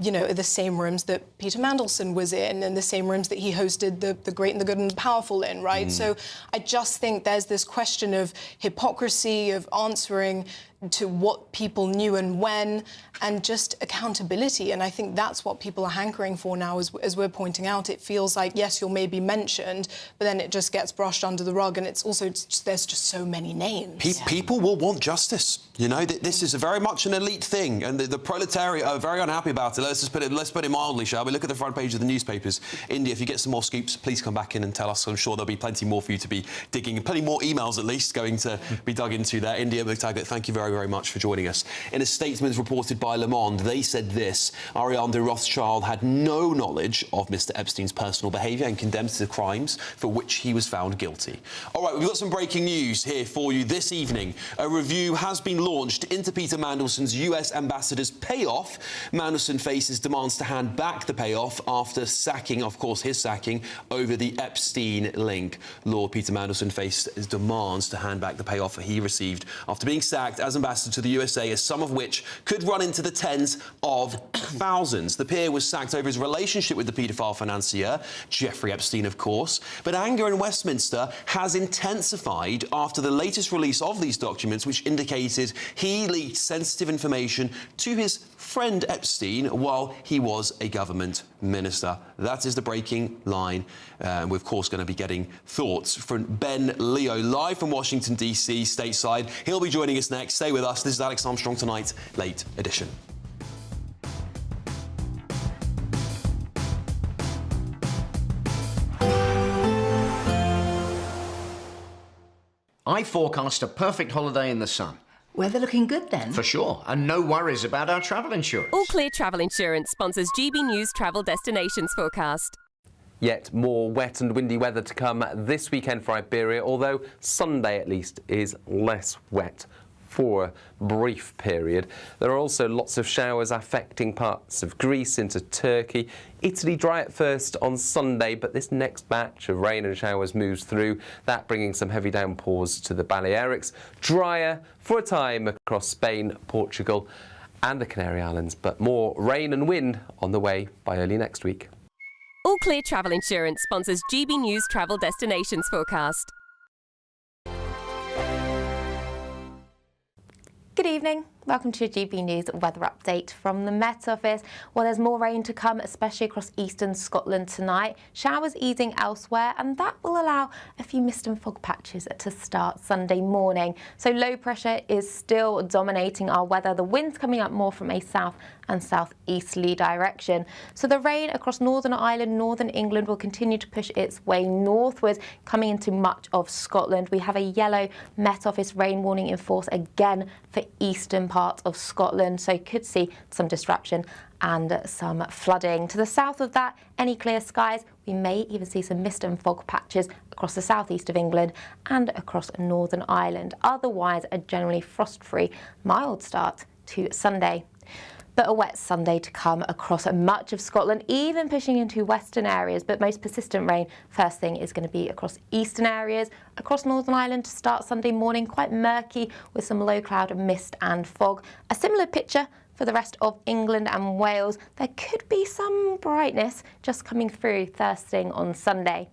you know, are the same rooms that Peter Mandelson was in and the same rooms that he hosted the Great and the Good and the Powerful in, right? So I just think there's this question of hypocrisy, of answering to what people knew and when, and just accountability. And I think that's what people are hankering for now, as we're pointing out. It feels like, yes, you're maybe mentioned, but then it just gets brushed under the rug, and it's also, there's just so many names. People will want justice. You know, this is very much an elite thing, and the proletariat are very unhappy about it. Let's put it mildly, shall we? Look at the front page of the newspapers. India, if you get some more scoops, please come back in and tell us. I'm sure there'll be plenty more for you to be digging, plenty more emails at least going to be dug into there. India McTaggart, thank you very, very much for joining us. In a statement reported by Le Monde, they said this: Ariane de Rothschild had no knowledge of Mr. Epstein's personal behaviour and condemned the crimes for which he was found guilty. All right, we've got some breaking news here for you this evening. A review has been launched into Peter Mandelson's US ambassador's payoff. Mandelson faces demands to hand back the payoff after sacking, of course, his sacking over the Epstein link. Lord Peter Mandelson faced demands to hand back the payoff he received after being sacked as ambassador to the USA, a sum of which could run into the tens of thousands. The peer was sacked over his relationship with the paedophile financier, Jeffrey Epstein, of course. But anger in Westminster has intensified after the latest release of these documents, which indicated he leaked sensitive information to his friend Epstein while he was a government minister. That is the breaking line. We're, of course, going to be getting thoughts from Ben Leo, live from Washington, D.C., stateside. He'll be joining us next. Stay with us. This is Alex Armstrong Tonight, Late Edition. I forecast a perfect holiday in the sun. Weather looking good then? For sure, and no worries about our travel insurance. All Clear Travel Insurance sponsors GB News Travel Destinations forecast. Yet more wet and windy weather to come this weekend for Iberia, although Sunday at least is less wet for a brief period. There are also lots of showers affecting parts of Greece into Turkey. Italy dry at first on Sunday, but this next batch of rain and showers moves through, that bringing some heavy downpours to the Balearics. Drier for a time across Spain, Portugal and the Canary Islands, but more rain and wind on the way by early next week. All Clear Travel Insurance sponsors GB News Travel Destinations forecast. Good evening. Welcome to your GB News weather update from the Met Office. Well, there's more rain to come, especially across eastern Scotland tonight. Showers easing elsewhere, and that will allow a few mist and fog patches to start Sunday morning. So low pressure is still dominating our weather. The wind's coming up more from a south and southeasterly direction. So the rain across Northern Ireland, Northern England will continue to push its way northwards, coming into much of Scotland. We have a yellow Met Office rain warning in force again for eastern parts of Scotland, so could see some disruption and some flooding. To the south of that, any clear skies. We may even see some mist and fog patches across the southeast of England and across Northern Ireland. Otherwise, a generally frost-free, mild start to Sunday. But a wet Sunday to come across much of Scotland, even pushing into western areas, but most persistent rain first thing is going to be across eastern areas, across Northern Ireland to start Sunday morning, quite murky with some low cloud, mist and fog. A similar picture for the rest of England and Wales. There could be some brightness just coming through first thing on Sunday.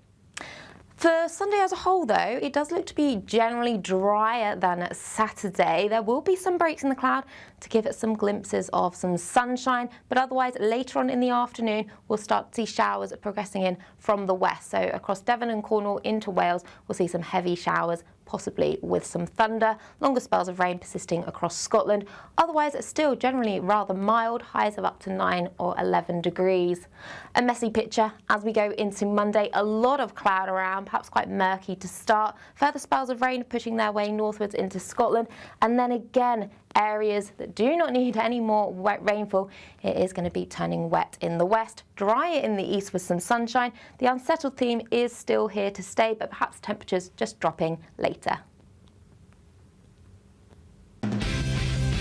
For Sunday as a whole, though, it does look to be generally drier than Saturday. There will be some breaks in the cloud to give it some glimpses of some sunshine, but otherwise later on in the afternoon we'll start to see showers progressing in from the west. So across Devon and Cornwall into Wales, we'll see some heavy showers possibly with some thunder. Longer spells of rain persisting across Scotland. Otherwise, it's still generally rather mild, highs of up to 9 or 11 degrees. A messy picture as we go into Monday. A lot of cloud around, perhaps quite murky to start. Further spells of rain pushing their way northwards into Scotland. And then again, areas that do not need any more wet rainfall, it is going to be turning wet in the west, drier in the east with some sunshine. The unsettled theme is still here to stay, but perhaps temperatures just dropping later.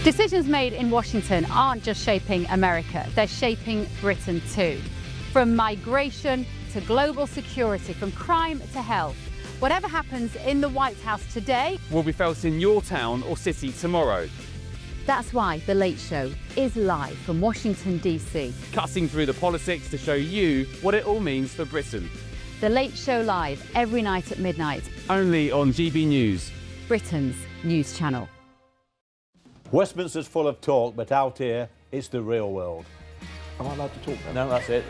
Decisions made in Washington aren't just shaping America, they're shaping Britain too. From migration to global security, from crime to health. Whatever happens in the White House today will be felt in your town or city tomorrow. That's why The Late Show is live from Washington, D.C. Cutting through the politics to show you what it all means for Britain. The Late Show live every night at midnight. Only on GB News, Britain's news channel. Westminster's full of talk, but out here, it's the real world. Am I allowed to talk No, now? that's it.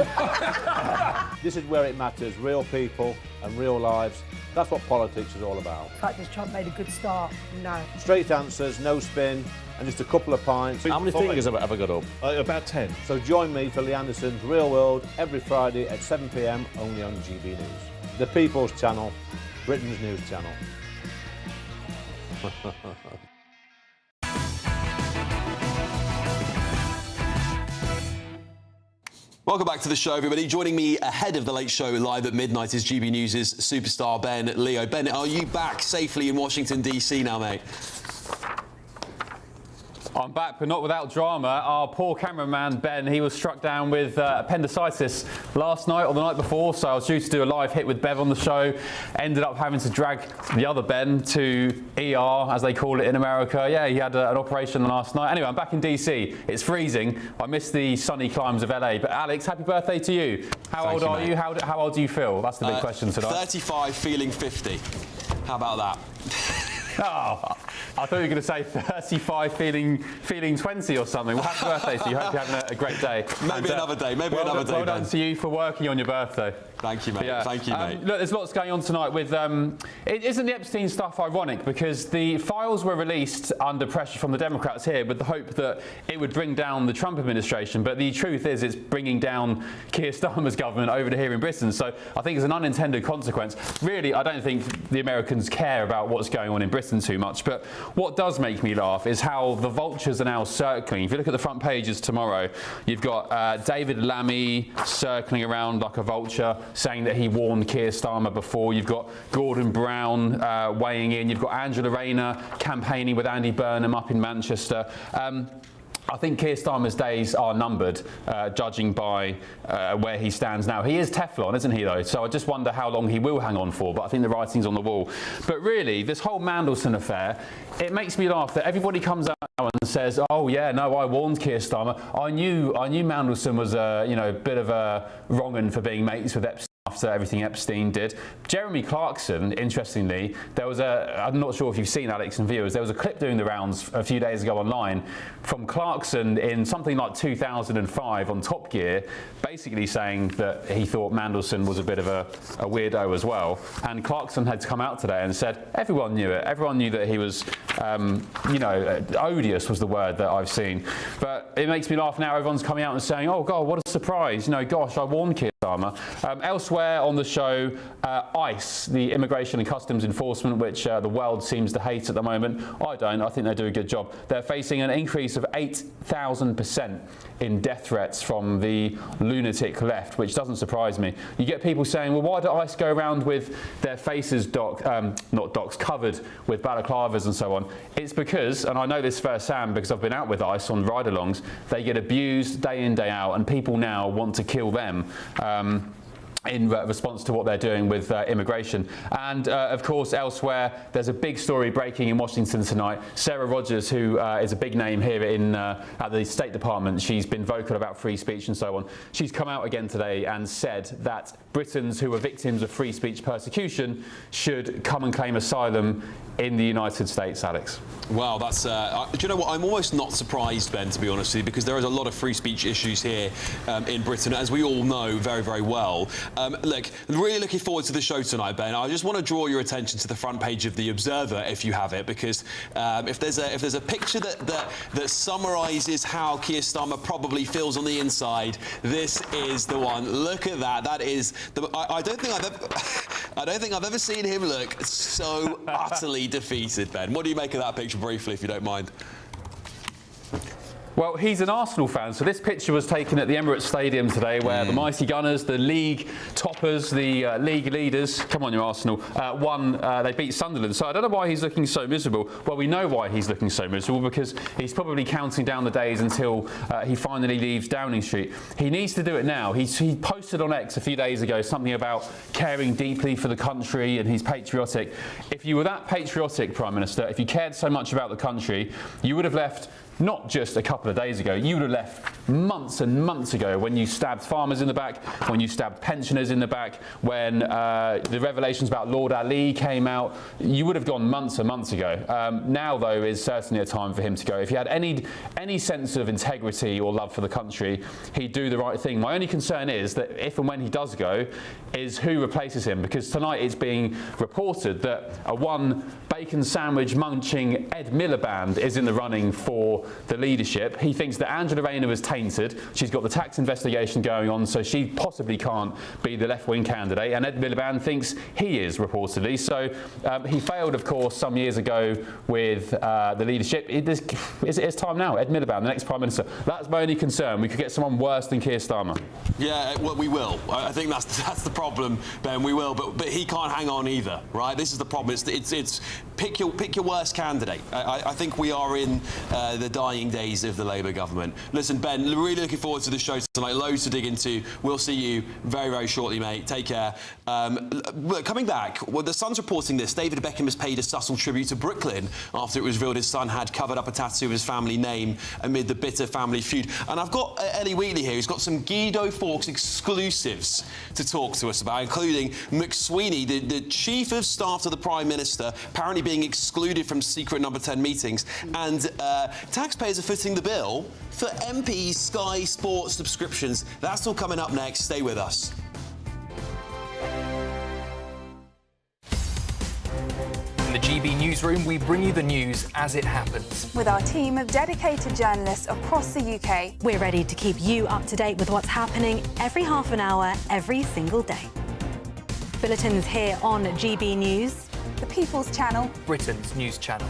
This is where it matters, real people and real lives. That's what politics is all about. In fact, has Trump made a good start? No. Straight answers, no spin, and just a couple of pints. How many fingers have I got up? About 10. So join me for Lee Anderson's Real World every Friday at 7 p.m. only on GB News. The People's Channel, Britain's news channel. Welcome back to the show, everybody. Joining me ahead of The Late Show live at midnight is GB News' superstar Ben Leo. Ben, are you back safely in Washington, D.C. now, mate? I'm back, but not without drama. Our poor cameraman, Ben, he was struck down with appendicitis last night or the night before, so I was due to do a live hit with Bev on the show. Ended up having to drag the other Ben to ER, as they call it in America. Yeah, he had an operation last night. Anyway, I'm back in DC. It's freezing. I miss the sunny climes of LA. But Alex, happy birthday to you. How old are you? How old do you feel? That's the big question tonight. 35, feeling 50. How about that? Oh, I thought you were going to say 35, feeling 20 or something. Well, happy birthday to you. Hope you're having a great day. Maybe another day. Maybe another day. Well done to you for working on your birthday. Thank you, mate. Yeah. Thank you, mate. Look, there's lots going on tonight with... isn't the Epstein stuff ironic? Because the files were released under pressure from the Democrats here with the hope that it would bring down the Trump administration. But the truth is it's bringing down Keir Starmer's government over to here in Britain. So I think it's an unintended consequence. Really, I don't think the Americans care about what's going on in Britain too much. But what does make me laugh is how the vultures are now circling. If you look at the front pages tomorrow, you've got David Lammy circling around like a vulture, saying that he warned Keir Starmer before. You've got Gordon Brown weighing in. You've got Angela Rayner campaigning with Andy Burnham up in Manchester. I think Keir Starmer's days are numbered, judging by where he stands now. He is Teflon, isn't he, though? So I just wonder how long he will hang on for, but I think the writing's on the wall. But really, this whole Mandelson affair, it makes me laugh that everybody comes out and says, oh, yeah, no, I warned Keir Starmer. I knew Mandelson was a bit of a wrong-un for being mates with Epstein after everything Epstein did. Jeremy Clarkson, interestingly, there was I'm not sure if you've seen, Alex and viewers, there was a clip doing the rounds a few days ago online from Clarkson in something like 2005 on Top Gear, basically saying that he thought Mandelson was a bit of a weirdo as well. And Clarkson had come out today and said, everyone knew it. Everyone knew that he was, odious was the word that I've seen. But it makes me laugh now. Everyone's coming out and saying, oh, God, what a surprise. Gosh, I warned Keir Starmer. Elsewhere on the show, ICE, the Immigration and Customs Enforcement, which the world seems to hate at the moment. I don't. I think they do a good job. They're facing an increase of 8,000% in death threats from the lunatic left, which doesn't surprise me. You get people saying, well, why do ICE go around with their faces covered with balaclavas and so on? It's because, and I know this firsthand because I've been out with ICE on ride-alongs, they get abused day in, day out, and people now want to kill them. In response to what they're doing with immigration. And of course, elsewhere, there's a big story breaking in Washington tonight. Sarah Rogers, who is a big name here at the State Department, she's been vocal about free speech and so on. She's come out again today and said that Britons who are victims of free speech persecution should come and claim asylum in the United States, Alex. Well, that's. Do you know what? I'm almost not surprised, Ben, to be honest with you, because there is a lot of free speech issues here in Britain, as we all know very, very well. Look, really looking forward to the show tonight, Ben. I just want to draw your attention to the front page of The Observer, if you have it, because if there's a picture that summarises how Keir Starmer probably feels on the inside, this is the one. Look at that. That is the. I don't think I've ever seen him look so utterly defeated, Ben. What do you make of that picture, briefly, if you don't mind? Well, he's an Arsenal fan, so this picture was taken at the Emirates Stadium today, where the mighty Gunners, the league toppers, the league leaders, come on, you Arsenal, they beat Sunderland. So I don't know why he's looking so miserable. Well, we know why he's looking so miserable, because he's probably counting down the days until he finally leaves Downing Street. He needs to do it now. He posted on X a few days ago something about caring deeply for the country, and he's patriotic. If you were that patriotic, Prime Minister, if you cared so much about the country, you would have left not just a couple of days ago, you would have left months and months ago, when you stabbed farmers in the back, when you stabbed pensioners in the back, when the revelations about Lord Ali came out. You would have gone months and months ago. Now, though, is certainly a time for him to go. If he had any sense of integrity or love for the country, he'd do the right thing. My only concern is that if and when he does go, is who replaces him, because tonight it's being reported that a one bacon sandwich munching Ed Miliband is in the running for the leadership. He thinks that Angela Rayner is tainted. She's got the tax investigation going on, so she possibly can't be the left-wing candidate, and Ed Miliband thinks he is, reportedly. So he failed, of course, some years ago with the leadership. It's time now. Ed Miliband, the next Prime Minister. That's my only concern. We could get someone worse than Keir Starmer. Yeah, well, we will. I think that's the problem, Ben. We will, but he can't hang on either, right? This is the problem. It's pick your worst candidate. I think we are in the dying days of the Labour government. Listen, Ben, really looking forward to the show tonight. Loads to dig into. We'll see you very, very shortly, mate. Take care. Coming back, well, the Sun's reporting this. David Beckham has paid a subtle tribute to Brooklyn after it was revealed his son had covered up a tattoo of his family name amid the bitter family feud. And I've got Ellie Wheatley here, who's got some Guido Forks exclusives to talk to us about, including McSweeney, the Chief of Staff to the Prime Minister, apparently being excluded from secret number 10 meetings, and taxpayers are footing the bill for MPs' Sky Sports subscriptions. That's all coming up next. Stay with us. In the GB newsroom, we bring you the news as it happens. With our team of dedicated journalists across the UK, we're ready to keep you up to date with what's happening every half an hour, every single day. Bulletins here on GB News, the People's Channel, Britain's news channel.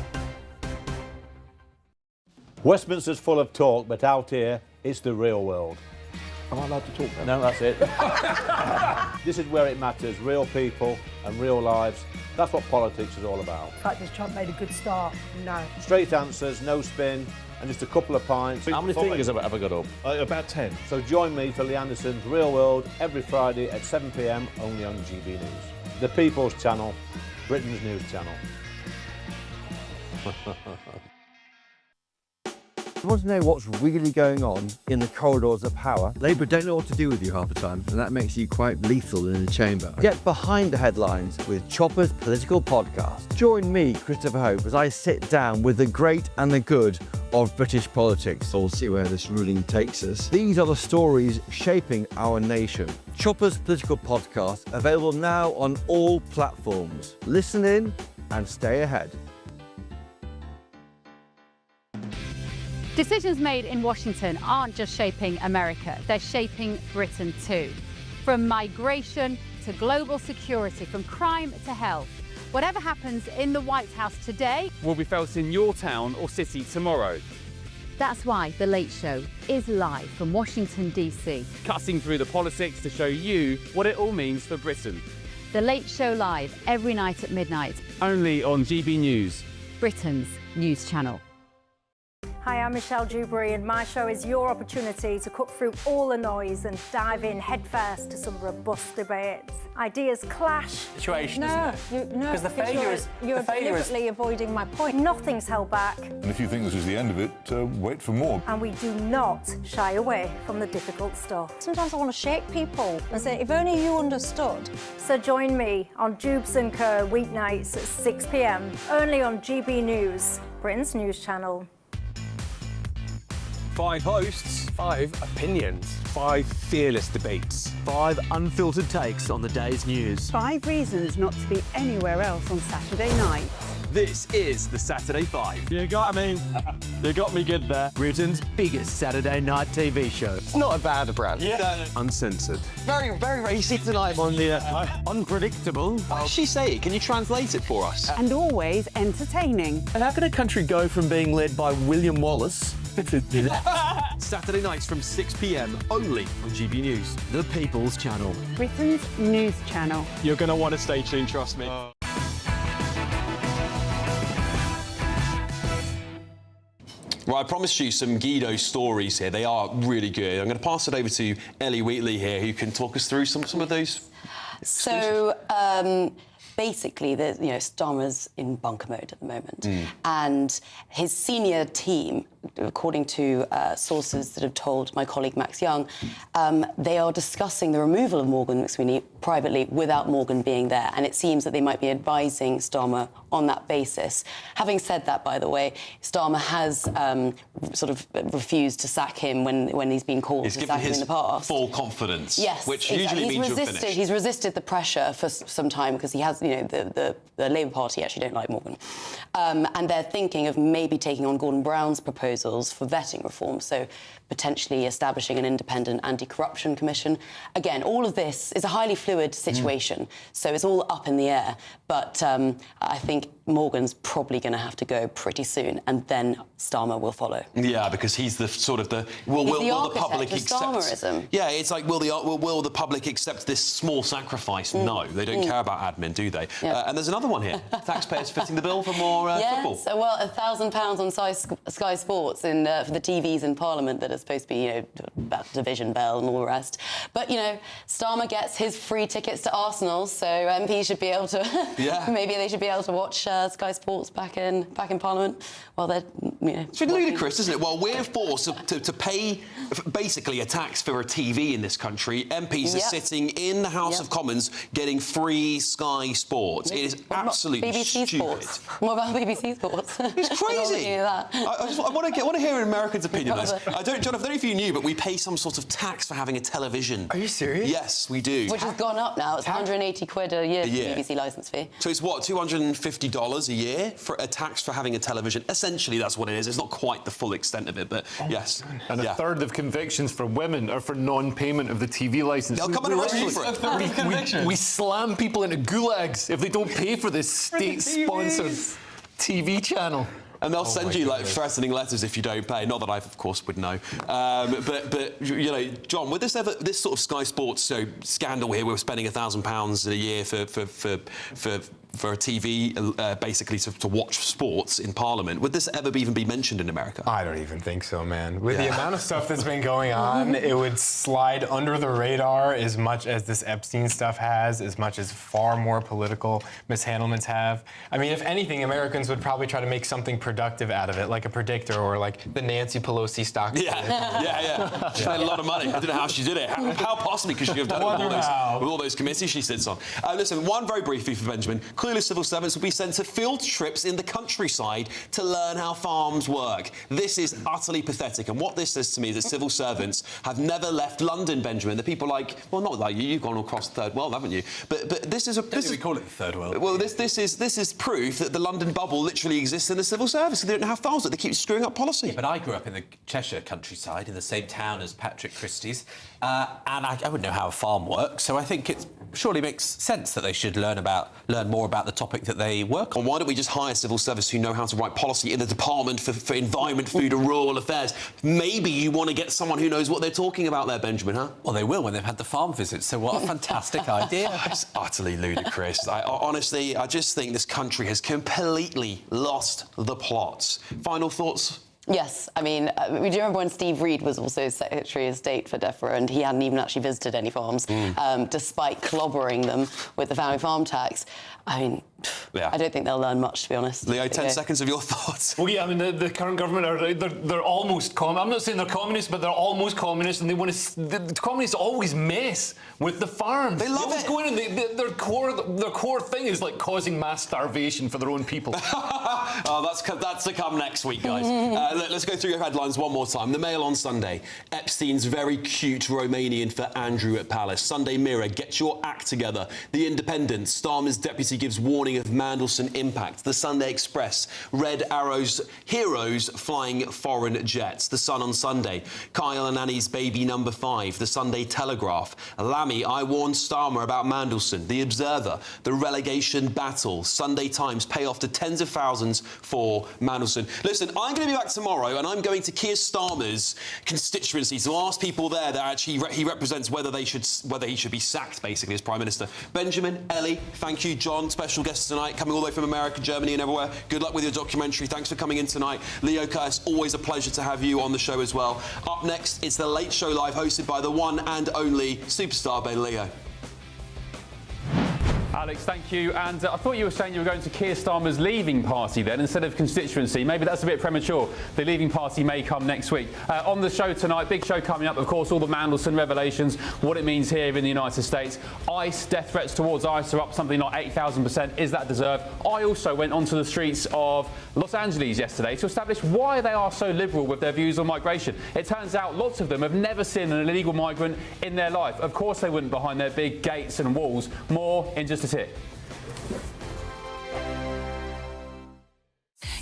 Westminster's full of talk, but out here, it's the real world. Am I allowed to talk now? No, that's it. This is where it matters. Real people and real lives. That's what politics is all about. The fact that Trump made a good start, no. Straight answers, no spin, and just a couple of pints. How many fingers have I got up? About 10. So join me for Lee Anderson's Real World every Friday at 7 p.m. only on GB News. The People's Channel, Britain's news channel. You want to know what's really going on in the corridors of power? Labour don't know what to do with you half the time, and that makes you quite lethal in the chamber. Get behind the headlines with Chopper's political podcast. Join me, Christopher Hope, as I sit down with the great and the good of British politics. We'll see where this ruling takes us. These are the stories shaping our nation. Chopper's political podcast, available now on all platforms. Listen in and stay ahead. Decisions made in Washington aren't just shaping America, they're shaping Britain too. From migration to global security, from crime to health. Whatever happens in the White House today will be felt in your town or city tomorrow. That's why The Late Show is live from Washington, D.C. Cutting through the politics to show you what it all means for Britain. The Late Show live every night at midnight. Only on GB News, Britain's news channel. Hi, I'm Michelle Dewberry, and my show is your opportunity to cut through all the noise and dive in headfirst to some robust debates. Ideas clash. Situation, No, isn't it? no, Because the failure is... You're the failure is... deliberately avoiding my point. Nothing's held back. And if you think this is the end of it, wait for more. And we do not shy away from the difficult stuff. Sometimes I want to shake people and say, if only you understood. So join me on Jubes & Co. weeknights at 6 p.m, only on GB News, Britain's news channel. 5 hosts, 5 opinions, 5 fearless debates, 5 unfiltered takes on the day's news. 5 reasons not to be anywhere else on Saturday night. This is the Saturday 5. You got me good there. Britain's biggest Saturday night TV show. It's not a bad brand. Yeah. Uncensored. Very, very racy tonight. On the unpredictable. What did she say? Can you translate it for us? And always entertaining. And how can a country go from being led by William Wallace Saturday nights from 6 p.m. only on GB News, the People's Channel. Britain's news channel. You're going to want to stay tuned, trust me. Right, I promised you some Guido stories here. They are really good. I'm going to pass it over to Ellie Wheatley here, who can talk us through some of those. So, basically, Starmer's in bunker mode at the moment. And his senior team, according to sources that have told my colleague Max Young, they are discussing the removal of Morgan McSweeney privately without Morgan being there. And it seems that they might be advising Starmer on that basis. Having said that, by the way, Starmer has sort of refused to sack him when he's been called to sack him in the past. Full confidence. Yes, which usually means you're finished. He's resisted the pressure for some time because he has, the Labour Party actually don't like Morgan. And they're thinking of maybe taking on Gordon Brown's proposals for vetting reform, so potentially establishing an independent anti-corruption commission. Again, all of this is a highly fluid situation, so it's all up in the air. But I think Morgan's probably going to have to go pretty soon, and then Starmer will follow. Yeah, because he's the sort of will the public accept? Starmerism. Yeah, it's like will the public accept this small sacrifice? No, they don't care about admin, do they? Yeah. And there's another one here: taxpayers fitting the bill for more football. So £1,000 on Sky Sports for the TVs in Parliament that are supposed to be about Division Bell and all the rest. But Starmer gets his free tickets to Arsenal, so MPs should be able to. Maybe they should be able to watch Sky Sports back in Parliament while they're It's ludicrous, isn't it? While we're forced to pay basically a tax for a TV in this country, MPs are sitting in the House of Commons getting free Sky Sports. It is absolutely BBC stupid. Sports. What about BBC Sports? It's crazy. I want to hear an American's opinion on this. John, I don't know if you knew, but we pay some sort of tax for having a television. Are you serious? Yes, we do. Which has gone up now. It's 180 quid a year for the BBC licence fee. So it's what, $250 a year for a tax for having a television? Essentially, that's what it is. It's not quite the full extent of it, but yes. And a third of convictions for women are for non-payment of the TV licence. They'll come and arrest you for it. A third of convictions. We slam people into gulags if they don't pay for this state-sponsored TV channel. And they'll send you threatening letters if you don't pay. Not that I, of course, would know. But John, with this sort of Sky Sports scandal here, we're spending £1,000 a year for a TV, basically to watch sports in Parliament. Would this ever even be mentioned in America? I don't even think so, man. With the amount of stuff that's been going on, it would slide under the radar as much as this Epstein stuff has, as much as far more political mishandlements have. I mean, if anything, Americans would probably try to make something productive out of it, like a predictor or like the Nancy Pelosi stock. Yeah. She made a lot of money. I don't know how she did it. How possibly could she have done it with all those committees she sits on? Listen, one very briefly for Benjamin. Clearly, civil servants will be sent to field trips in the countryside to learn how farms work. This is utterly pathetic. And what this says to me is that civil servants have never left London, Benjamin. The people well, not like you. You've gone across the third world, haven't you? But this is we call it the third world. Well, this is proof that the London bubble literally exists in the civil service. They don't know how farms work. They keep screwing up policy. Yeah, but I grew up in the Cheshire countryside, in the same town as Patrick Christie's, and I wouldn't know how a farm works. So I think it surely makes sense that they should learn more about the topic that they work on. Why don't we just hire civil service who know how to write policy in the Department for Environment, Food and Rural Affairs? Maybe you want to get someone who knows what they're talking about there, Benjamin, huh? Well, they will when they've had the farm visits, so what a fantastic idea. It's utterly ludicrous. Honestly, I just think this country has completely lost the plot. Final thoughts? Yes, I mean, do you remember when Steve Reed was also Secretary of State for DEFRA and he hadn't even actually visited any farms, despite clobbering them with the family farm tax? I mean, I don't think they'll learn much, to be honest. Leo, 10 seconds of your thoughts. Well, yeah, I mean, the current government they're almost I'm not saying they're communist, but they're almost communist, and they want to. The communists always mess with the farms. They love it. Going in, their core thing is like causing mass starvation for their own people. Oh, that's to come next week, guys. Let's go through your headlines one more time. The Mail on Sunday. Epstein's very cute Romanian for Andrew at Palace. Sunday Mirror, get your act together. The Independent, Starmer's deputy gives warning of Mandelson impact. The Sunday Express, Red Arrow's heroes flying foreign jets. The Sun on Sunday, Kyle and Annie's baby number 5. The Sunday Telegraph, Lammy, I warned Starmer about Mandelson. The Observer, the relegation battle. Sunday Times, payoff to tens of thousands for Mandelson. Listen, I'm going to be back tomorrow and I'm going to Keir Starmer's constituency to ask people there that actually he represents whether he should be sacked, basically, as Prime Minister. Benjamin, Ellie, thank you. John, special guest tonight, coming all the way from America, Germany and everywhere. Good luck with your documentary. Thanks for coming in tonight. Leo Curtis, always a pleasure to have you on the show as well. Up next, it's The Late Show Live, hosted by the one and only superstar Ben Leo. Alex, thank you. And I thought you were saying you were going to Keir Starmer's leaving party then instead of constituency. Maybe that's a bit premature. The leaving party may come next week. On the show tonight, big show coming up, of course, all the Mandelson revelations, what it means here in the United States. ICE, death threats towards ICE are up something like 8,000%. Is that deserved? I also went onto the streets of Los Angeles yesterday to establish why they are so liberal with their views on migration. It turns out lots of them have never seen an illegal migrant in their life. Of course they wouldn't behind their big gates and walls. More in just a tick.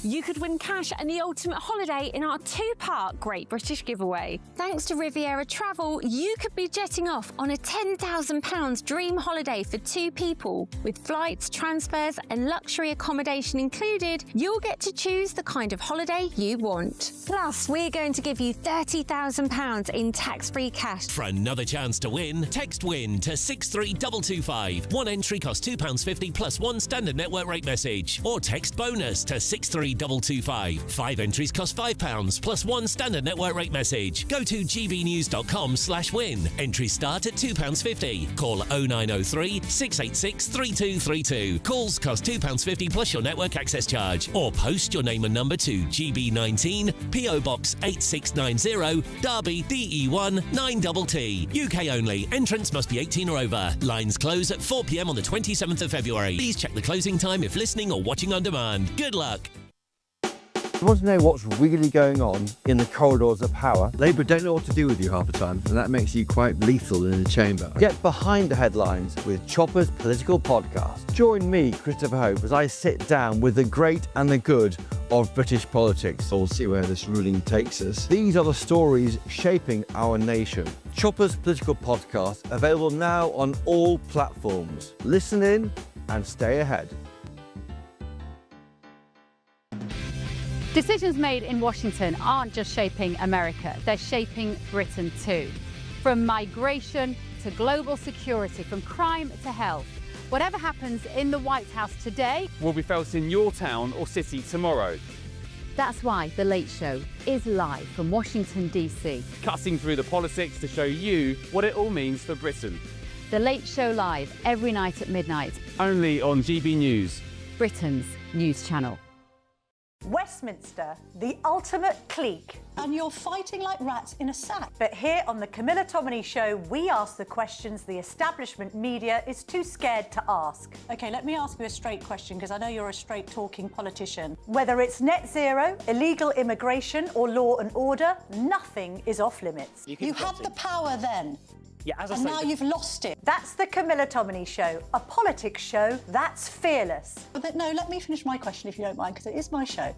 You could win cash and the ultimate holiday in our 2-part Great British Giveaway. Thanks to Riviera Travel, you could be jetting off on a £10,000 dream holiday for 2 people. With flights, transfers and luxury accommodation included, you'll get to choose the kind of holiday you want. Plus, we're going to give you £30,000 in tax-free cash. For another chance to win, text WIN to 63225. One entry costs £2.50 plus 1 standard network rate message. Or text BONUS to 63225. 5 entries cost £5 plus 1 standard network rate message. Go to gbnews.com/win. Entries start at £2.50. Call 0903 686 3232. Calls cost £2.50 plus your network access charge. Or post your name and number to GB19, PO Box 8690, Derby, DE1 9TT. UK only. Entrance must be 18 or over. Lines close at 4 p.m. on the 27th of February. Please check the closing time if listening or watching on demand. Good luck. You want to know what's really going on in the corridors of power? Labour don't know what to do with you half the time, and that makes you quite lethal in the chamber. Get behind the headlines with Chopper's political podcast. Join me, Christopher Hope, as I sit down with the great and the good of British politics. We'll see where this ruling takes us. These are the stories shaping our nation. Chopper's political podcast, available now on all platforms. Listen in and stay ahead. Decisions made in Washington aren't just shaping America, they're shaping Britain too. From migration to global security, from crime to health. Whatever happens in the White House today will be felt in your town or city tomorrow. That's why The Late Show is live from Washington, D.C. Cutting through the politics to show you what it all means for Britain. The Late Show live every night at midnight. Only on GB News, Britain's news channel. Westminster, the ultimate clique. And you're fighting like rats in a sack. But here on the Camilla Tominey Show, we ask the questions the establishment media is too scared to ask. OK, let me ask you a straight question, because I know you're a straight-talking politician. Whether it's net zero, illegal immigration or law and order, nothing is off limits. You had the power then. Yeah, as I and say, now you've lost it. That's the Camilla Tominey Show, a politics show that's fearless. But no, let me finish my question if you don't mind, because it is my show.